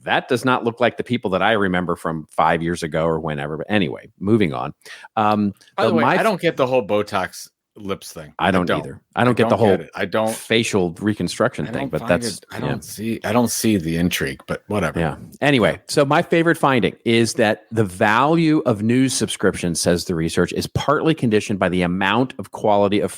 that does not look like the people that I remember from 5 years ago or whenever. But anyway, moving on. By the way, I don't get the whole Botox lips thing. I don't either. I don't get the whole I facial reconstruction thing, but I don't see the intrigue, but whatever. Yeah. Anyway, so my favorite finding is that the value of news subscriptions, says the research, is partly conditioned by the amount of quality of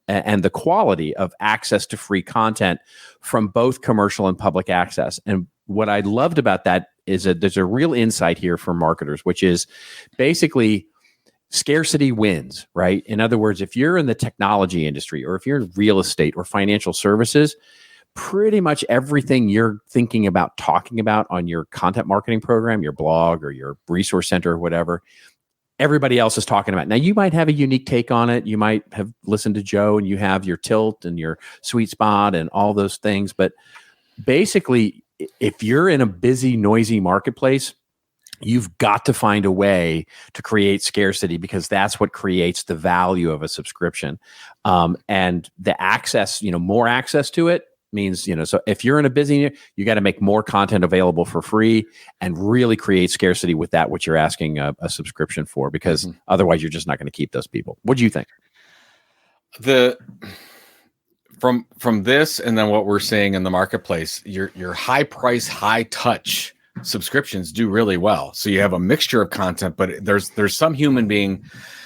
and the quality of access to free content from both commercial and public access. And what I loved about that is that there's a real insight here for marketers, which is basically scarcity wins, right? In other words, if you're in the technology industry or if you're in real estate or financial services, pretty much everything you're thinking about talking about on your content marketing program, your blog or your resource center or whatever, everybody else is talking about. Now, you might have a unique take on it. You might have listened to Joe and you have your tilt and your sweet spot and all those things. But basically, if you're in a busy, noisy marketplace, you've got to find a way to create scarcity, because that's what creates the value of a subscription. And the access, more access to it means, so if you're in a busy, you got to make more content available for free and really create scarcity with that, what you're asking a subscription for, because otherwise you're just not going to keep those people. What do you think? From this, and then what we're seeing in the marketplace, your high price, high touch subscriptions do really well. So you have a mixture of content, but there's some human being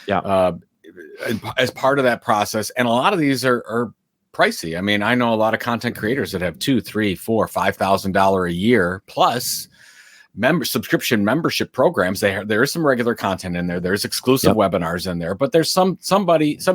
as part of that process. And a lot of these are pricey. I mean, I know a lot of content creators that have $2,000, $3,000, $4,000, $5,000 a year plus subscription membership programs. There is some regular content in there. There's exclusive webinars in there, but there's some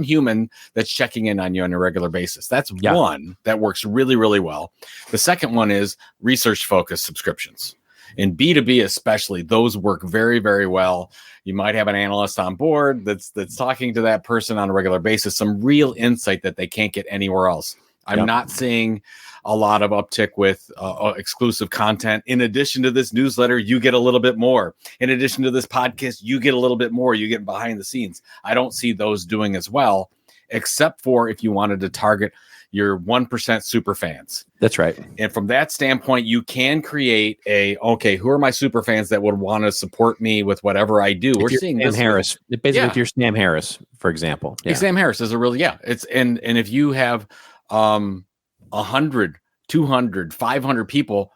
human that's checking in on you on a regular basis. That's one that works really, really well. The second one is research focused subscriptions. In B2B especially, those work very, very well. You might have an analyst on board that's talking to that person on a regular basis, some real insight that they can't get anywhere else. I'm not seeing a lot of uptick with exclusive content. In addition to this newsletter, you get a little bit more. In addition to this podcast, you get a little bit more. You get behind the scenes. I don't see those doing as well, except for if you wanted to target your 1% super fans. That's right. And from that standpoint, you can create who are my super fans that would want to support me with whatever I do? We're seeing Sam this Harris. Basically, if you're Sam Harris, for example. Yeah. Sam Harris is a really, it's, and if you have 100, 200, 500 people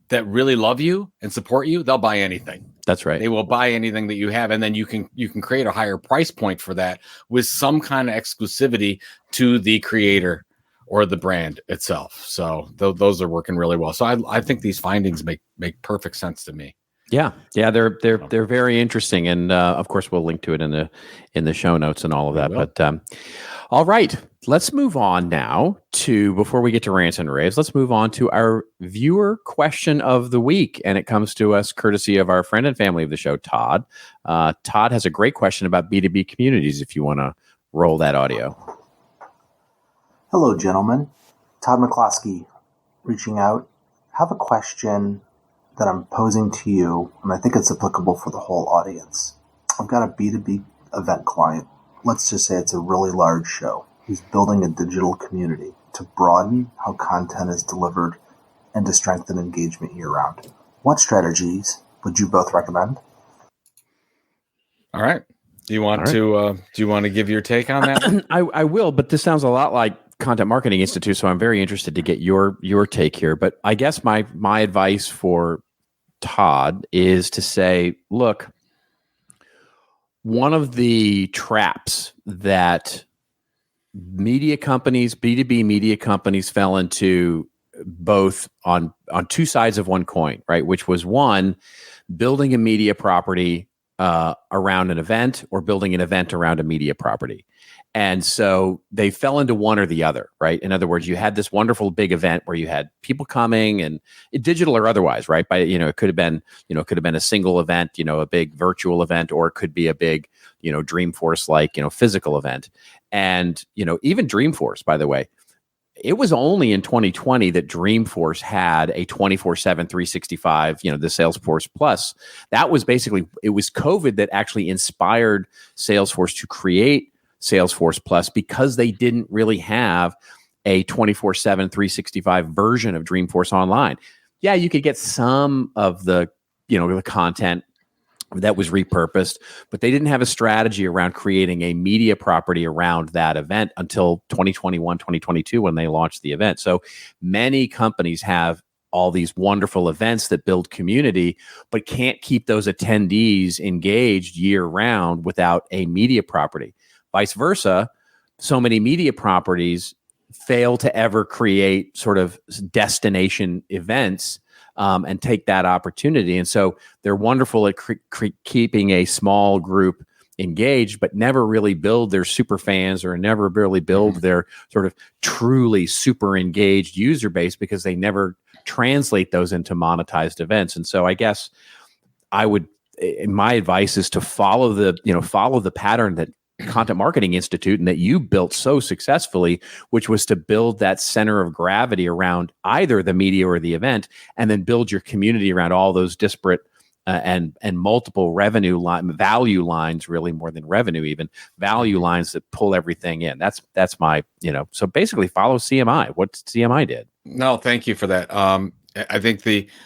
that really love you and support you, they'll buy anything. That's right. They will buy anything that you have, and then you can create a higher price point for that with some kind of exclusivity to the creator or the brand itself. So those are working really well. So I think these findings make perfect sense to me. Yeah, they're very interesting, and of course we'll link to it in the show notes and all of that. But all right, let's move on now to, before we get to rants and raves, let's move on to our viewer question of the week, and it comes to us courtesy of our friend and family of the show, Todd. Todd has a great question about B2B communities. If you want to roll that audio. Hello, gentlemen. Todd McCloskey reaching out. Have a question that I'm posing to you, and I think it's applicable for the whole audience. I've got a B2B event client. Let's just say it's a really large show who's building a digital community to broaden how content is delivered and to strengthen engagement year-round. What strategies would you both recommend? All right. Do you want to give your take on that? I will, but this sounds a lot like Content Marketing Institute, so I'm very interested to get your take here. But I guess my advice for Todd is to say, look, one of the traps that media companies, B2B media companies, fell into, both on two sides of one coin, right? Which was, one, building a media property around an event, or building an event around a media property. And so they fell into one or the other, right? In other words, you had this wonderful big event where you had people coming, and digital or otherwise, right? It could have been a single event, a big virtual event, or it could be a big, Dreamforce like, physical event. And, even Dreamforce, by the way, it was only in 2020 that Dreamforce had a 24/7, 365, the Salesforce Plus. That was basically, it was COVID that actually inspired Salesforce to create Salesforce Plus, because they didn't really have a 24/7, 365 version of Dreamforce Online. Yeah, you could get some of the content that was repurposed, but they didn't have a strategy around creating a media property around that event until 2021, 2022, when they launched the event. So many companies have all these wonderful events that build community, but can't keep those attendees engaged year round without a media property. Vice versa, so many media properties fail to ever create sort of destination events and take that opportunity. And so they're wonderful at keeping a small group engaged, but never really build their super fans, or never really build their sort of truly super engaged user base, because they never translate those into monetized events. And so I guess my advice is to follow the pattern that Content Marketing Institute and that you built so successfully, which was to build that center of gravity around either the media or the event, and then build your community around all those disparate and multiple value lines, really more than revenue, even value lines that pull everything in. That's my, so basically follow CMI, what CMI did. No, thank you for that. I think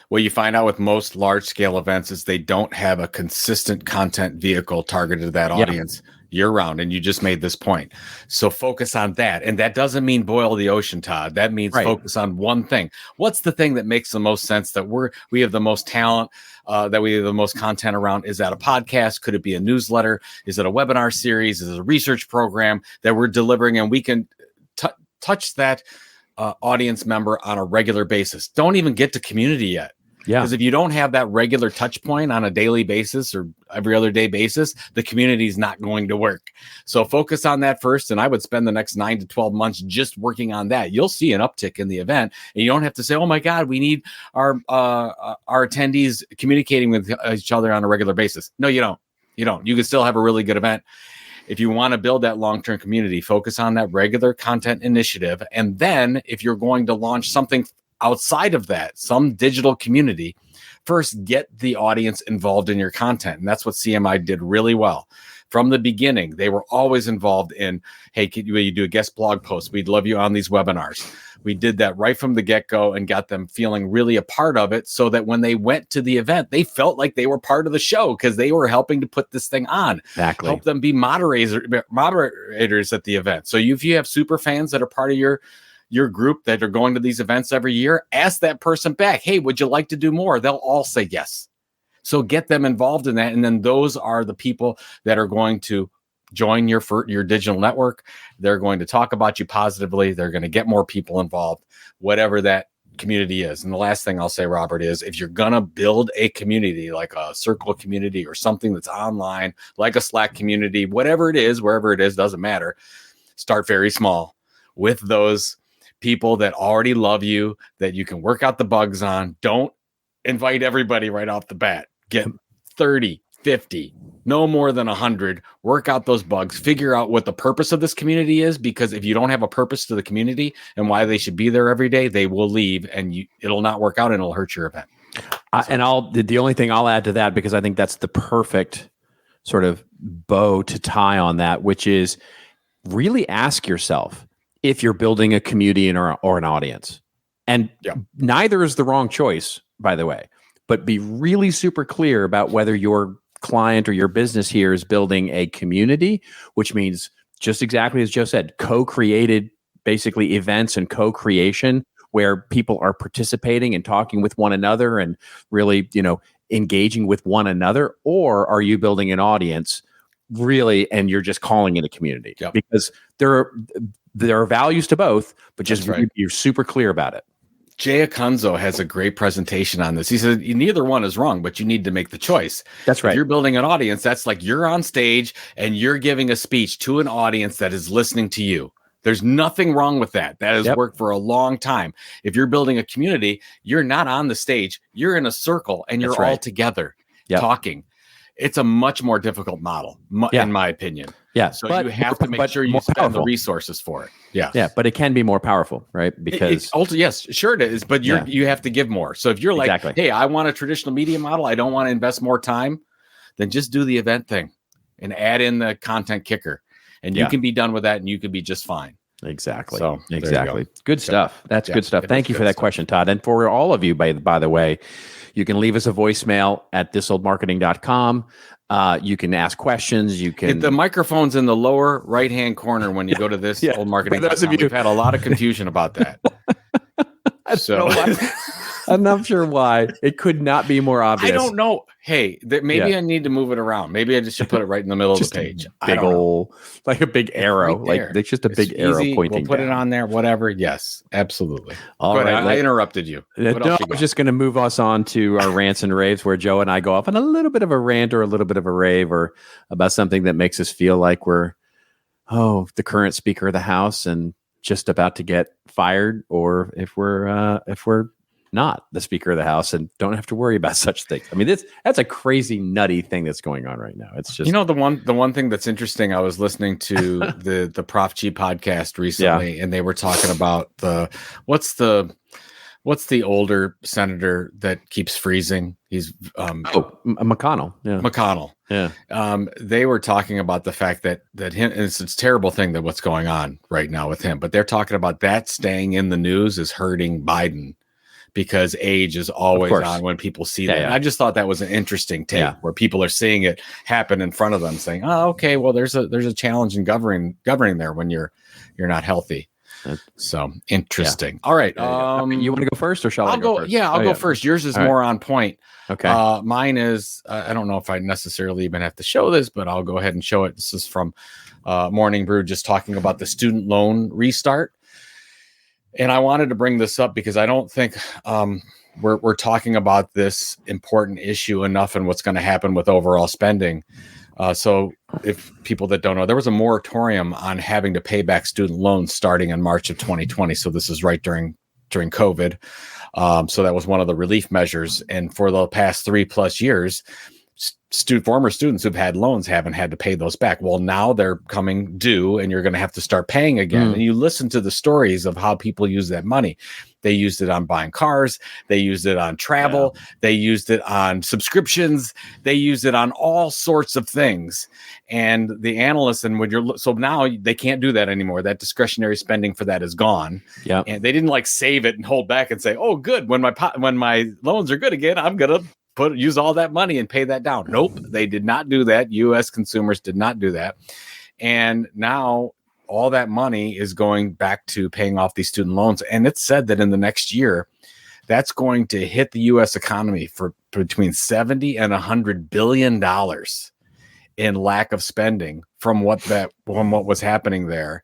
what you find out with most large scale events is they don't have a consistent content vehicle targeted to that audience year round. And you just made this point. So focus on that. And that doesn't mean boil the ocean, Todd. That means focus on one thing. What's the thing that makes the most sense, that we have the most talent, that we have the most content around? Is that a podcast? Could it be a newsletter? Is it a webinar series? Is it a research program that we're delivering, and we can touch that audience member on a regular basis? Don't even get to community yet. Yeah. Because if you don't have that regular touch point on a daily basis or every other day basis, the community is not going to work. So focus on that first. And I would spend the next 9 to 12 months just working on that. You'll see an uptick in the event, and you don't have to say, oh my God, we need our attendees communicating with each other on a regular basis. No, you don't. You can still have a really good event. if you want to build that long-term community, focus on that regular content initiative. And then if you're going to launch something outside of that, some digital community, first get the audience involved in your content. And that's what CMI did really well. From the beginning, they were always involved in, hey, can you do a guest blog post? We'd love you on these webinars. We did that right from the get-go and got them feeling really a part of it, so that when they went to the event, they felt like they were part of the show because they were helping to put this thing on. Exactly. Help them be moderators at the event. So if you have super fans that are part of your group that are going to these events every year, ask that person back, hey, would you like to do more? They'll all say yes. So get them involved in that. And then those are the people that are going to join your digital network. They're going to talk about you positively. They're going to get more people involved, whatever that community is. And the last thing I'll say, Robert, is if you're going to build a community, like a circle community or something that's online, like a Slack community, whatever it is, wherever it is, doesn't matter. Start very small with those people that already love you, that you can work out the bugs on. Don't invite everybody right off the bat. Get 30, 50, no more than 100. Work out those bugs. Figure out what the purpose of this community is, because if you don't have a purpose to the community and why they should be there every day, they will leave, and it'll not work out and it'll hurt your event. And the only thing I'll add to that, because I think that's the perfect sort of bow to tie on that, which is really ask yourself if you're building a community or an audience. And neither is the wrong choice, by the way. But be really super clear about whether your client or your business here is building a community, which means just exactly as Joe said, co-created basically events and co-creation where people are participating and talking with one another and really, engaging with one another. Or are you building an audience really, and you're just calling it a community? Yep. Because there are values to both, but just you're super clear about it. Jay Acunzo has a great presentation on this. He said, neither one is wrong, but you need to make the choice. That's right. If you're building an audience, that's like you're on stage and you're giving a speech to an audience that is listening to you. There's nothing wrong with that. That has worked for a long time. If you're building a community, you're not on the stage. You're in a circle and you're all together talking. It's a much more difficult model, in my opinion. Yeah. So you have to make sure you spend the resources for it. Yeah. Yeah. But it can be more powerful, right? Because yes, sure it is. But you have to give more. So if you're like, hey, I want a traditional media model, I don't want to invest more time, then just do the event thing and add in the content kicker. And you can be done with that and you can be just fine. Exactly. So exactly. Good stuff. That's good stuff. Thank you for that question, Todd. And for all of you, by the way, you can leave us a voicemail at thisoldmarketing.com. You can ask questions. You can. The microphone's in the lower right-hand corner when you go to this old marketing. We've had a lot of confusion about that. I'm not sure why. It could not be more obvious. I don't know. Hey, maybe I need to move it around. Maybe I just should put it right in the middle of the page. Big old, like a big arrow. Right, like it's just a big arrow pointing. We'll put it on there. Whatever. Yes, absolutely. All right. I interrupted you. I was just going to move us on to our rants and raves, where Joe and I go off on a little bit of a rant or a little bit of a rave, or about something that makes us feel like we're the current Speaker of the House and just about to get fired, or if we're not the Speaker of the House and don't have to worry about such things. I mean, that's a crazy, nutty thing that's going on right now. It's just, the one thing that's interesting. I was listening to the Prof G podcast recently, and they were talking about what's the older senator that keeps freezing? He's McConnell. Yeah. McConnell. Yeah. They were talking about the fact that him, and it's a terrible thing that what's going on right now with him, but they're talking about that staying in the news is hurting Biden, because age is always on when people see that. Yeah. I just thought that was an interesting take where people are seeing it happen in front of them, saying, "Oh, okay, well, there's a challenge in governing there when you're not healthy." So interesting. Yeah. All right. You want to go first, or shall I go first? Yeah, I'll go first. Yours is more on point. Okay. Mine is, I don't know if I necessarily even have to show this, but I'll go ahead and show it. This is from Morning Brew, just talking about the student loan restart. And I wanted to bring this up because I don't think we're talking about this important issue enough and what's going to happen with overall spending. So if people that don't know, there was a moratorium on having to pay back student loans starting in March of 2020. So this is right during COVID. So that was one of the relief measures. And for the past 3+ years, former students who've had loans haven't had to pay those back. Well, now they're coming due and you're going to have to start paying again. And you listen to the stories of how people use that money. They used it on buying cars. They used it on travel. Yeah. They used it on subscriptions. They used it on all sorts of things. And the analysts, so now they can't do that anymore. That discretionary spending for that is gone. Yeah. And they didn't like save it and hold back and say, oh, good. When my loans are good again, I'm going to use all that money and pay that down. Nope. They did not do that. U.S. consumers did not do that. And now all that money is going back to paying off these student loans. And it's said that in the next year, that's going to hit the U.S. economy for between $70 and $100 billion in lack of spending from what was happening there.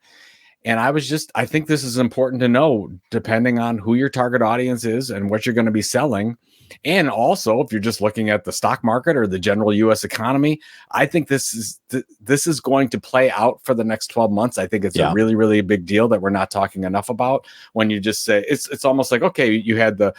And I think this is important to know, depending on who your target audience is and what you're going to be selling. And also, if you're just looking at the stock market or the general U.S. economy, I think this is going to play out for the next 12 months. I think it's a really, really big deal that we're not talking enough about. When you just say it's almost like, okay, you had the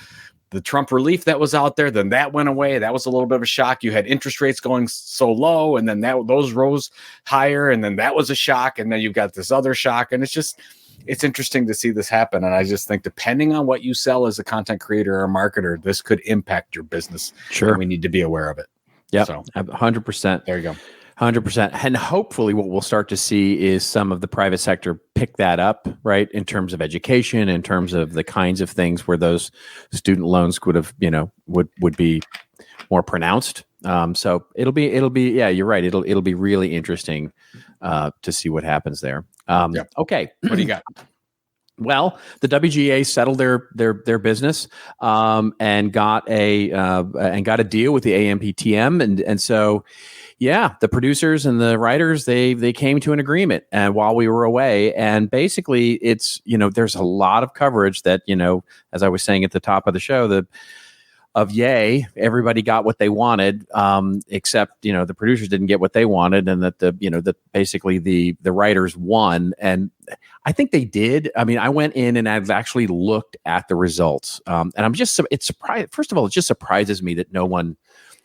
Trump relief that was out there, then that went away. That was a little bit of a shock. You had interest rates going so low, and then those rose higher, and then that was a shock, and then you've got this other shock, and it's interesting to see this happen. And I just think depending on what you sell as a content creator or a marketer, this could impact your business. Sure. And we need to be aware of it. Yeah, so 100%. There you go. 100%. And hopefully what we'll start to see is some of the private sector pick that up, right? In terms of education, in terms of the kinds of things where those student loans would be more pronounced. So it'll be, yeah, you're right. It'll be really interesting to see what happens there. Okay. What do you got? Well, the WGA settled their business and got a deal with the AMPTM, and so the producers and the writers they came to an agreement, and while we were away, and basically it's there's a lot of coverage that as I was saying at the top of the show everybody got what they wanted, except the producers didn't get what they wanted, and that basically the writers won, and I think they did. I mean, I went in and I've actually looked at the results, and it's surprised. First of all, it just surprises me that no one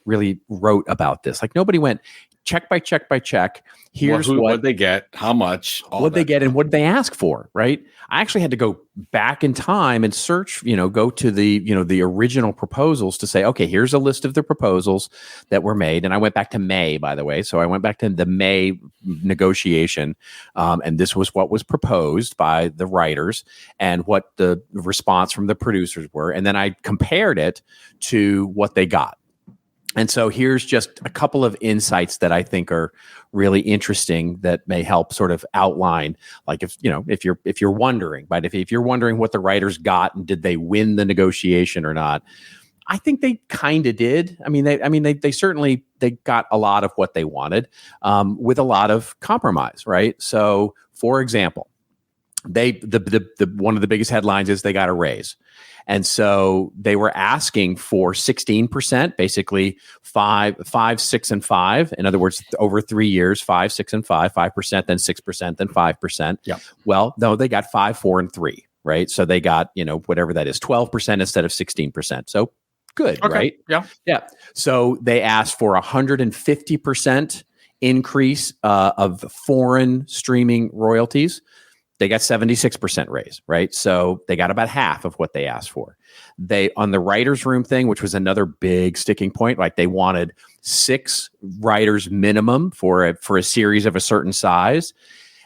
really wrote about this. Like nobody went check by check by check. Here's what they get, how much, what they get, and what they ask for. Right. I actually had to go back in time and search. Go to the original proposals to say, okay, here's a list of the proposals that were made. And I went back to May, by the way. So I went back to the May negotiation, and this was what was proposed by the writers and what the response from the producers were. And then I compared it to what they got. And so here's just a couple of insights that I think are really interesting that may help sort of outline, like if you're wondering, right? If you're wondering what the writers got and did they win the negotiation or not, I think they kind of did. They certainly got a lot of what they wanted, with a lot of compromise, right? So, for example, the one of the biggest headlines is they got a raise. And so they were asking for 16%, basically 5, 6, and 5. In other words, over 3 years, 5, 6, and 5, 5%, then 6%, then 5%. Yeah. Well, no, they got 5, 4, and 3, right? So they got, whatever that is, 12% instead of 16%. So good, okay. Right? Yeah. Yeah. So they asked for 150% increase of foreign streaming royalties. They got 76% raise, right? So they got about half of what they asked for. They, on the writer's room thing, which was another big sticking point, like they wanted 6 writers minimum for a series of a certain size,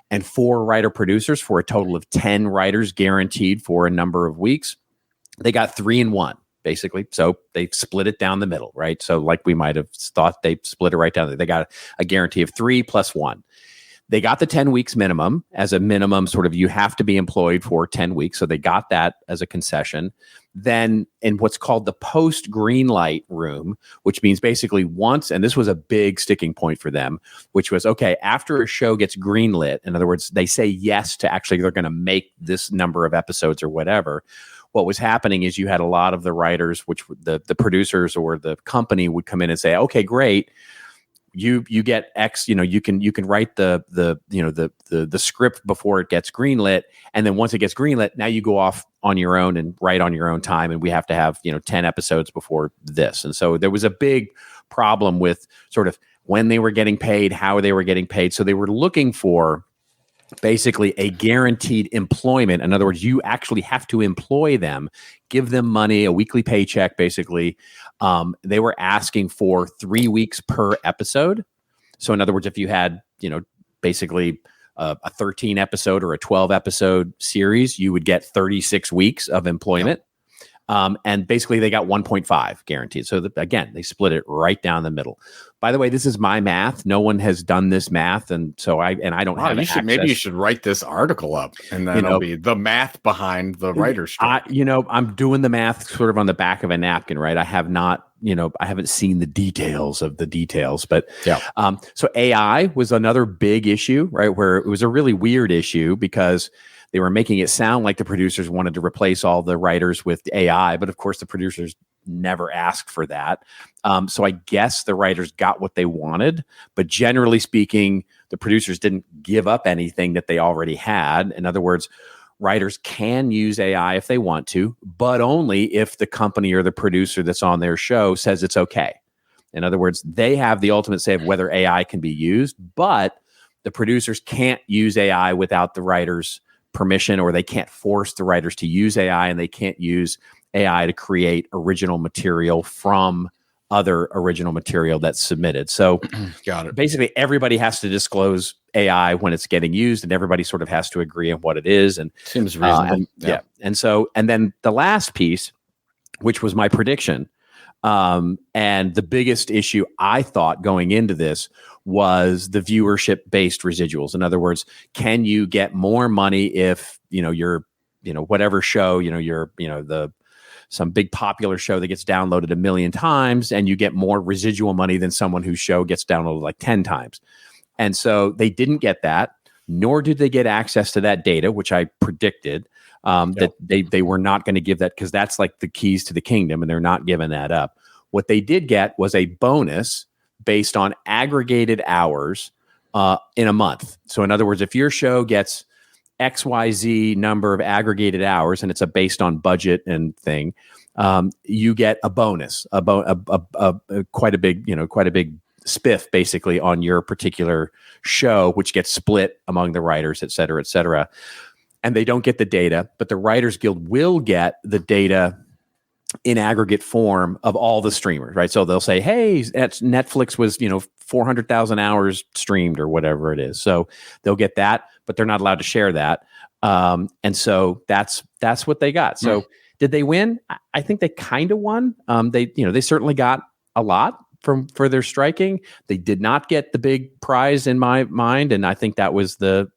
and 4 writer producers for a total of 10 writers guaranteed for a number of weeks. They got 3 and 1, basically. So they split it down the middle, right? So like we might have thought, they split it right down there. They got a guarantee of 3 plus 1. They got the 10 weeks minimum as a minimum, sort of, you have to be employed for 10 weeks. So they got that as a concession. Then in what's called the post green light room, which means basically once, and this was a big sticking point for them, which was, okay, after a show gets greenlit, in other words, they say yes to actually they're going to make this number of episodes or whatever. What was happening is you had a lot of the writers, which the producers or the company would come in and say, okay, great. You get X, you can write the script before it gets greenlit, and then once it gets greenlit, now you go off on your own and write on your own time, and we have to have 10 episodes before this. And so there was a big problem with sort of when they were getting paid, how they were getting paid. So they were looking for basically a guaranteed employment. In other words, you actually have to employ them, give them money, a weekly paycheck, basically. They were asking for 3 weeks per episode. So in other words, if you had, basically a 13 episode or a 12 episode series, you would get 36 weeks of employment. And basically they got 1.5 guaranteed. So again, they split it right down the middle. By the way, this is my math. No one has done this math. And so I don't have access. Maybe you should write this article up, and then it'll be the math behind the writer's strike. I'm doing the math sort of on the back of a napkin, right? I have not, I haven't seen the details of the details, but so AI was another big issue, right? Where it was a really weird issue because they were making it sound like the producers wanted to replace all the writers with AI, but of course the producers never asked for that. So I guess the writers got what they wanted, but generally speaking, the producers didn't give up anything that they already had. In other words, writers can use AI if they want to, but only if the company or the producer that's on their show says it's okay. In other words, they have the ultimate say of whether AI can be used, but the producers can't use AI without the writers' permission, or they can't force the writers to use AI, and they can't use AI to create original material from other original material that's submitted. So got it. Basically, everybody has to disclose AI when it's getting used, and everybody sort of has to agree on what it is. And seems reasonable. And then the last piece, which was my prediction, and the biggest issue I thought going into this was the viewership-based residuals. In other words, can you get more money if you're whatever show some big popular show that gets downloaded 1 million times, and you get more residual money than someone whose show gets downloaded like 10 times. And so they didn't get that, nor did they get access to that data, which I predicted that they were not going to give that, because that's like the keys to the kingdom, and they're not giving that up. What they did get was a bonus based on aggregated hours in a month. So in other words, if your show gets XYZ number of aggregated hours, and it's based on budget and thing, you get a bonus, quite a big spiff basically on your particular show, which gets split among the writers, et cetera, et cetera. And they don't get the data, but the Writers Guild will get the data in aggregate form of all the streamers, right? So they'll say, hey, Netflix was, 400,000 hours streamed or whatever it is. So they'll get that, but they're not allowed to share that. And so that's what they got. So did they win? I think they kind of won. They certainly got a lot for their striking. They did not get the big prize in my mind. And I think that was the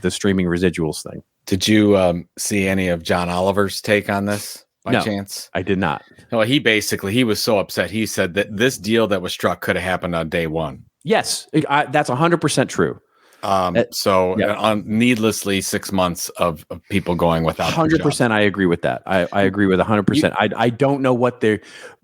streaming residuals thing. Did you see any of John Oliver's take on this? By chance? I did not. Well, he was so upset. He said that this deal that was struck could have happened on day one. Yes, that's 100% true. On needlessly 6 months of people going without 100%. I agree with that. I agree with 100%. I don't know what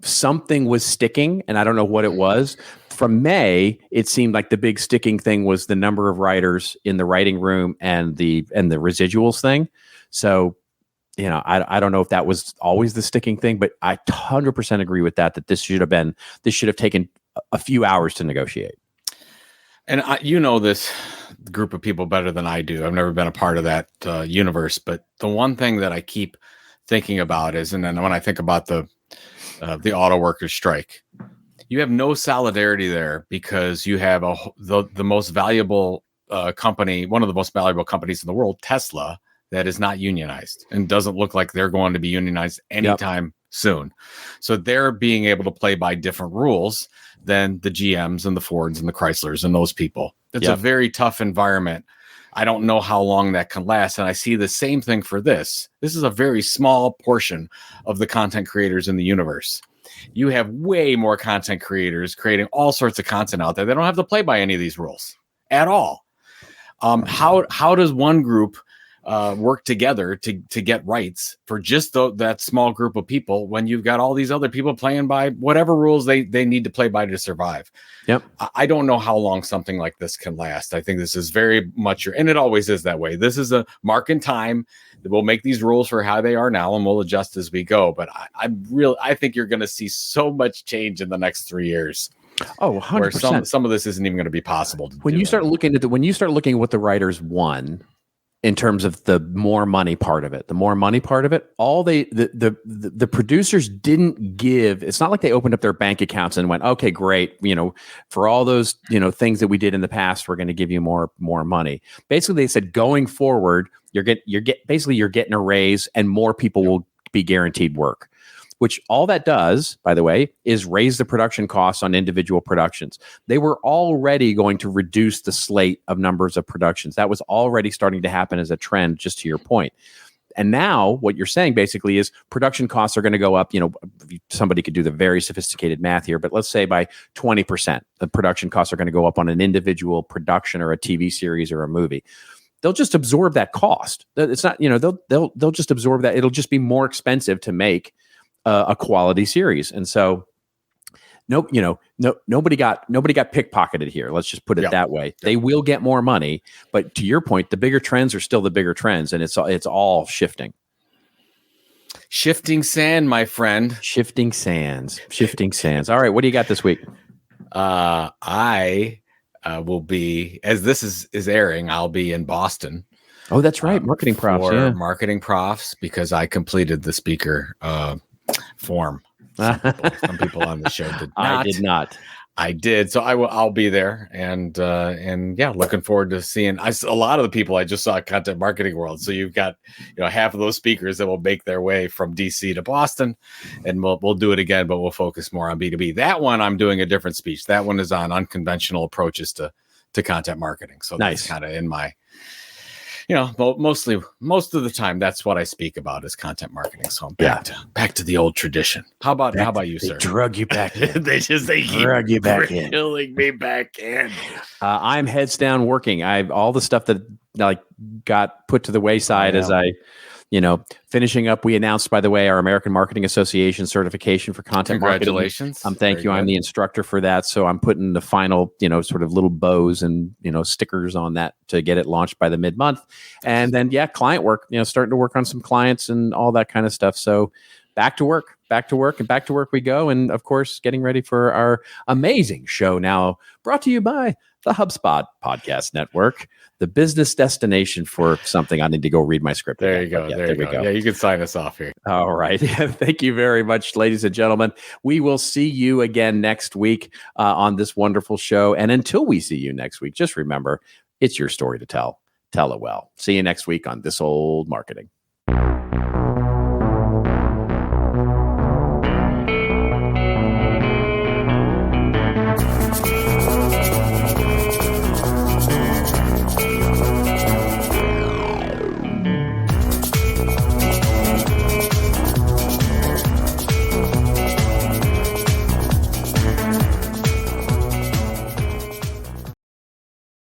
something was sticking, and I don't know what it was. From May, it seemed like the big sticking thing was the number of writers in the writing room and the residuals thing. So, I don't know if that was always the sticking thing, but I 100% agree with that this should have taken a few hours to negotiate. And this group of people better than I do. I've never been a part of that universe, but the one thing that I keep thinking about is, and then when I think about the auto workers strike, you have no solidarity there, because you have the most valuable company, one of the most valuable companies in the world, Tesla, that is not unionized and doesn't look like they're going to be unionized anytime soon. So they're being able to play by different rules than the GMs and the Fords and the Chryslers and those people. It's a very tough environment. I don't know how long that can last. And I see the same thing for this. This is a very small portion of the content creators in the universe. You have way more content creators creating all sorts of content out there. They don't have to play by any of these rules at all. How does one group work together to get rights for just that small group of people when you've got all these other people playing by whatever rules they need to play by to survive? Yep. I don't know how long something like this can last. I think this is very much and it always is that way. This is a mark in time we'll make these rules for how they are now, and we'll adjust as we go. But I think you're going to see so much change in the next 3 years. Oh, 100%. Where some of this isn't even going to be possible to when do. you start looking at what the writers won in terms of the more money part of it, all the producers didn't give. It's not like they opened up their bank accounts and went, okay, great. For all those, things that we did in the past, we're going to give you more money. Basically, they said going forward, you're getting a raise and more people will be guaranteed work. Which all that does, by the way, is raise the production costs on individual productions. They were already going to reduce the slate of numbers of productions. That was already starting to happen as a trend, just to your point. And now what you're saying basically is production costs are going to go up. Somebody could do the very sophisticated math here, but let's say by 20%, the production costs are going to go up on an individual production or a TV series or a movie. They'll just absorb that cost. It's not, they'll just absorb that. It'll just be more expensive to make a quality series. And so nobody got pickpocketed here. Let's just put it that way. They will get more money, but to your point, the bigger trends are still the bigger trends, and it's all shifting. Shifting sand, my friend. Shifting sands. All right, what do you got this week? I will be, as this is airing, I'll be in Boston. Oh, that's right. Marketing profs. Marketing profs, because I completed the speaker form. Some people on the show did not. I did not. I did. So I'll be there, and looking forward to seeing a lot of the people I just saw at Content Marketing World. So you've got half of those speakers that will make their way from DC to Boston, and we'll do it again, but we'll focus more on B2B. That one I'm doing a different speech. That one is on unconventional approaches to content marketing. So that's kind of in my most of the time, that's what I speak about is content marketing. So I'm back to the old tradition. How about you, sir? Drug you back in. they drug you back in. Drilling me back in. I'm heads down working. I've all the stuff that got put to the wayside as I, finishing up. We announced, by the way, our American Marketing Association certification for content marketing. Congratulations. Thank you. I'm the instructor for that. So I'm putting the final, sort of little bows and, stickers on that to get it launched by the mid-month. And then, client work, starting to work on some clients and all that kind of stuff. So back to work we go. And of course, getting ready for our amazing show now brought to you by the Hubspot Podcast Network, the business destination for something. I need to go read my script. There you go. There we go. Yeah, you can sign us off here. All right. Thank you very much, ladies and gentlemen. We will see you again next week on this wonderful show. And until we see you next week, just remember, it's your story to tell. Tell it well. See you next week on This Old Marketing.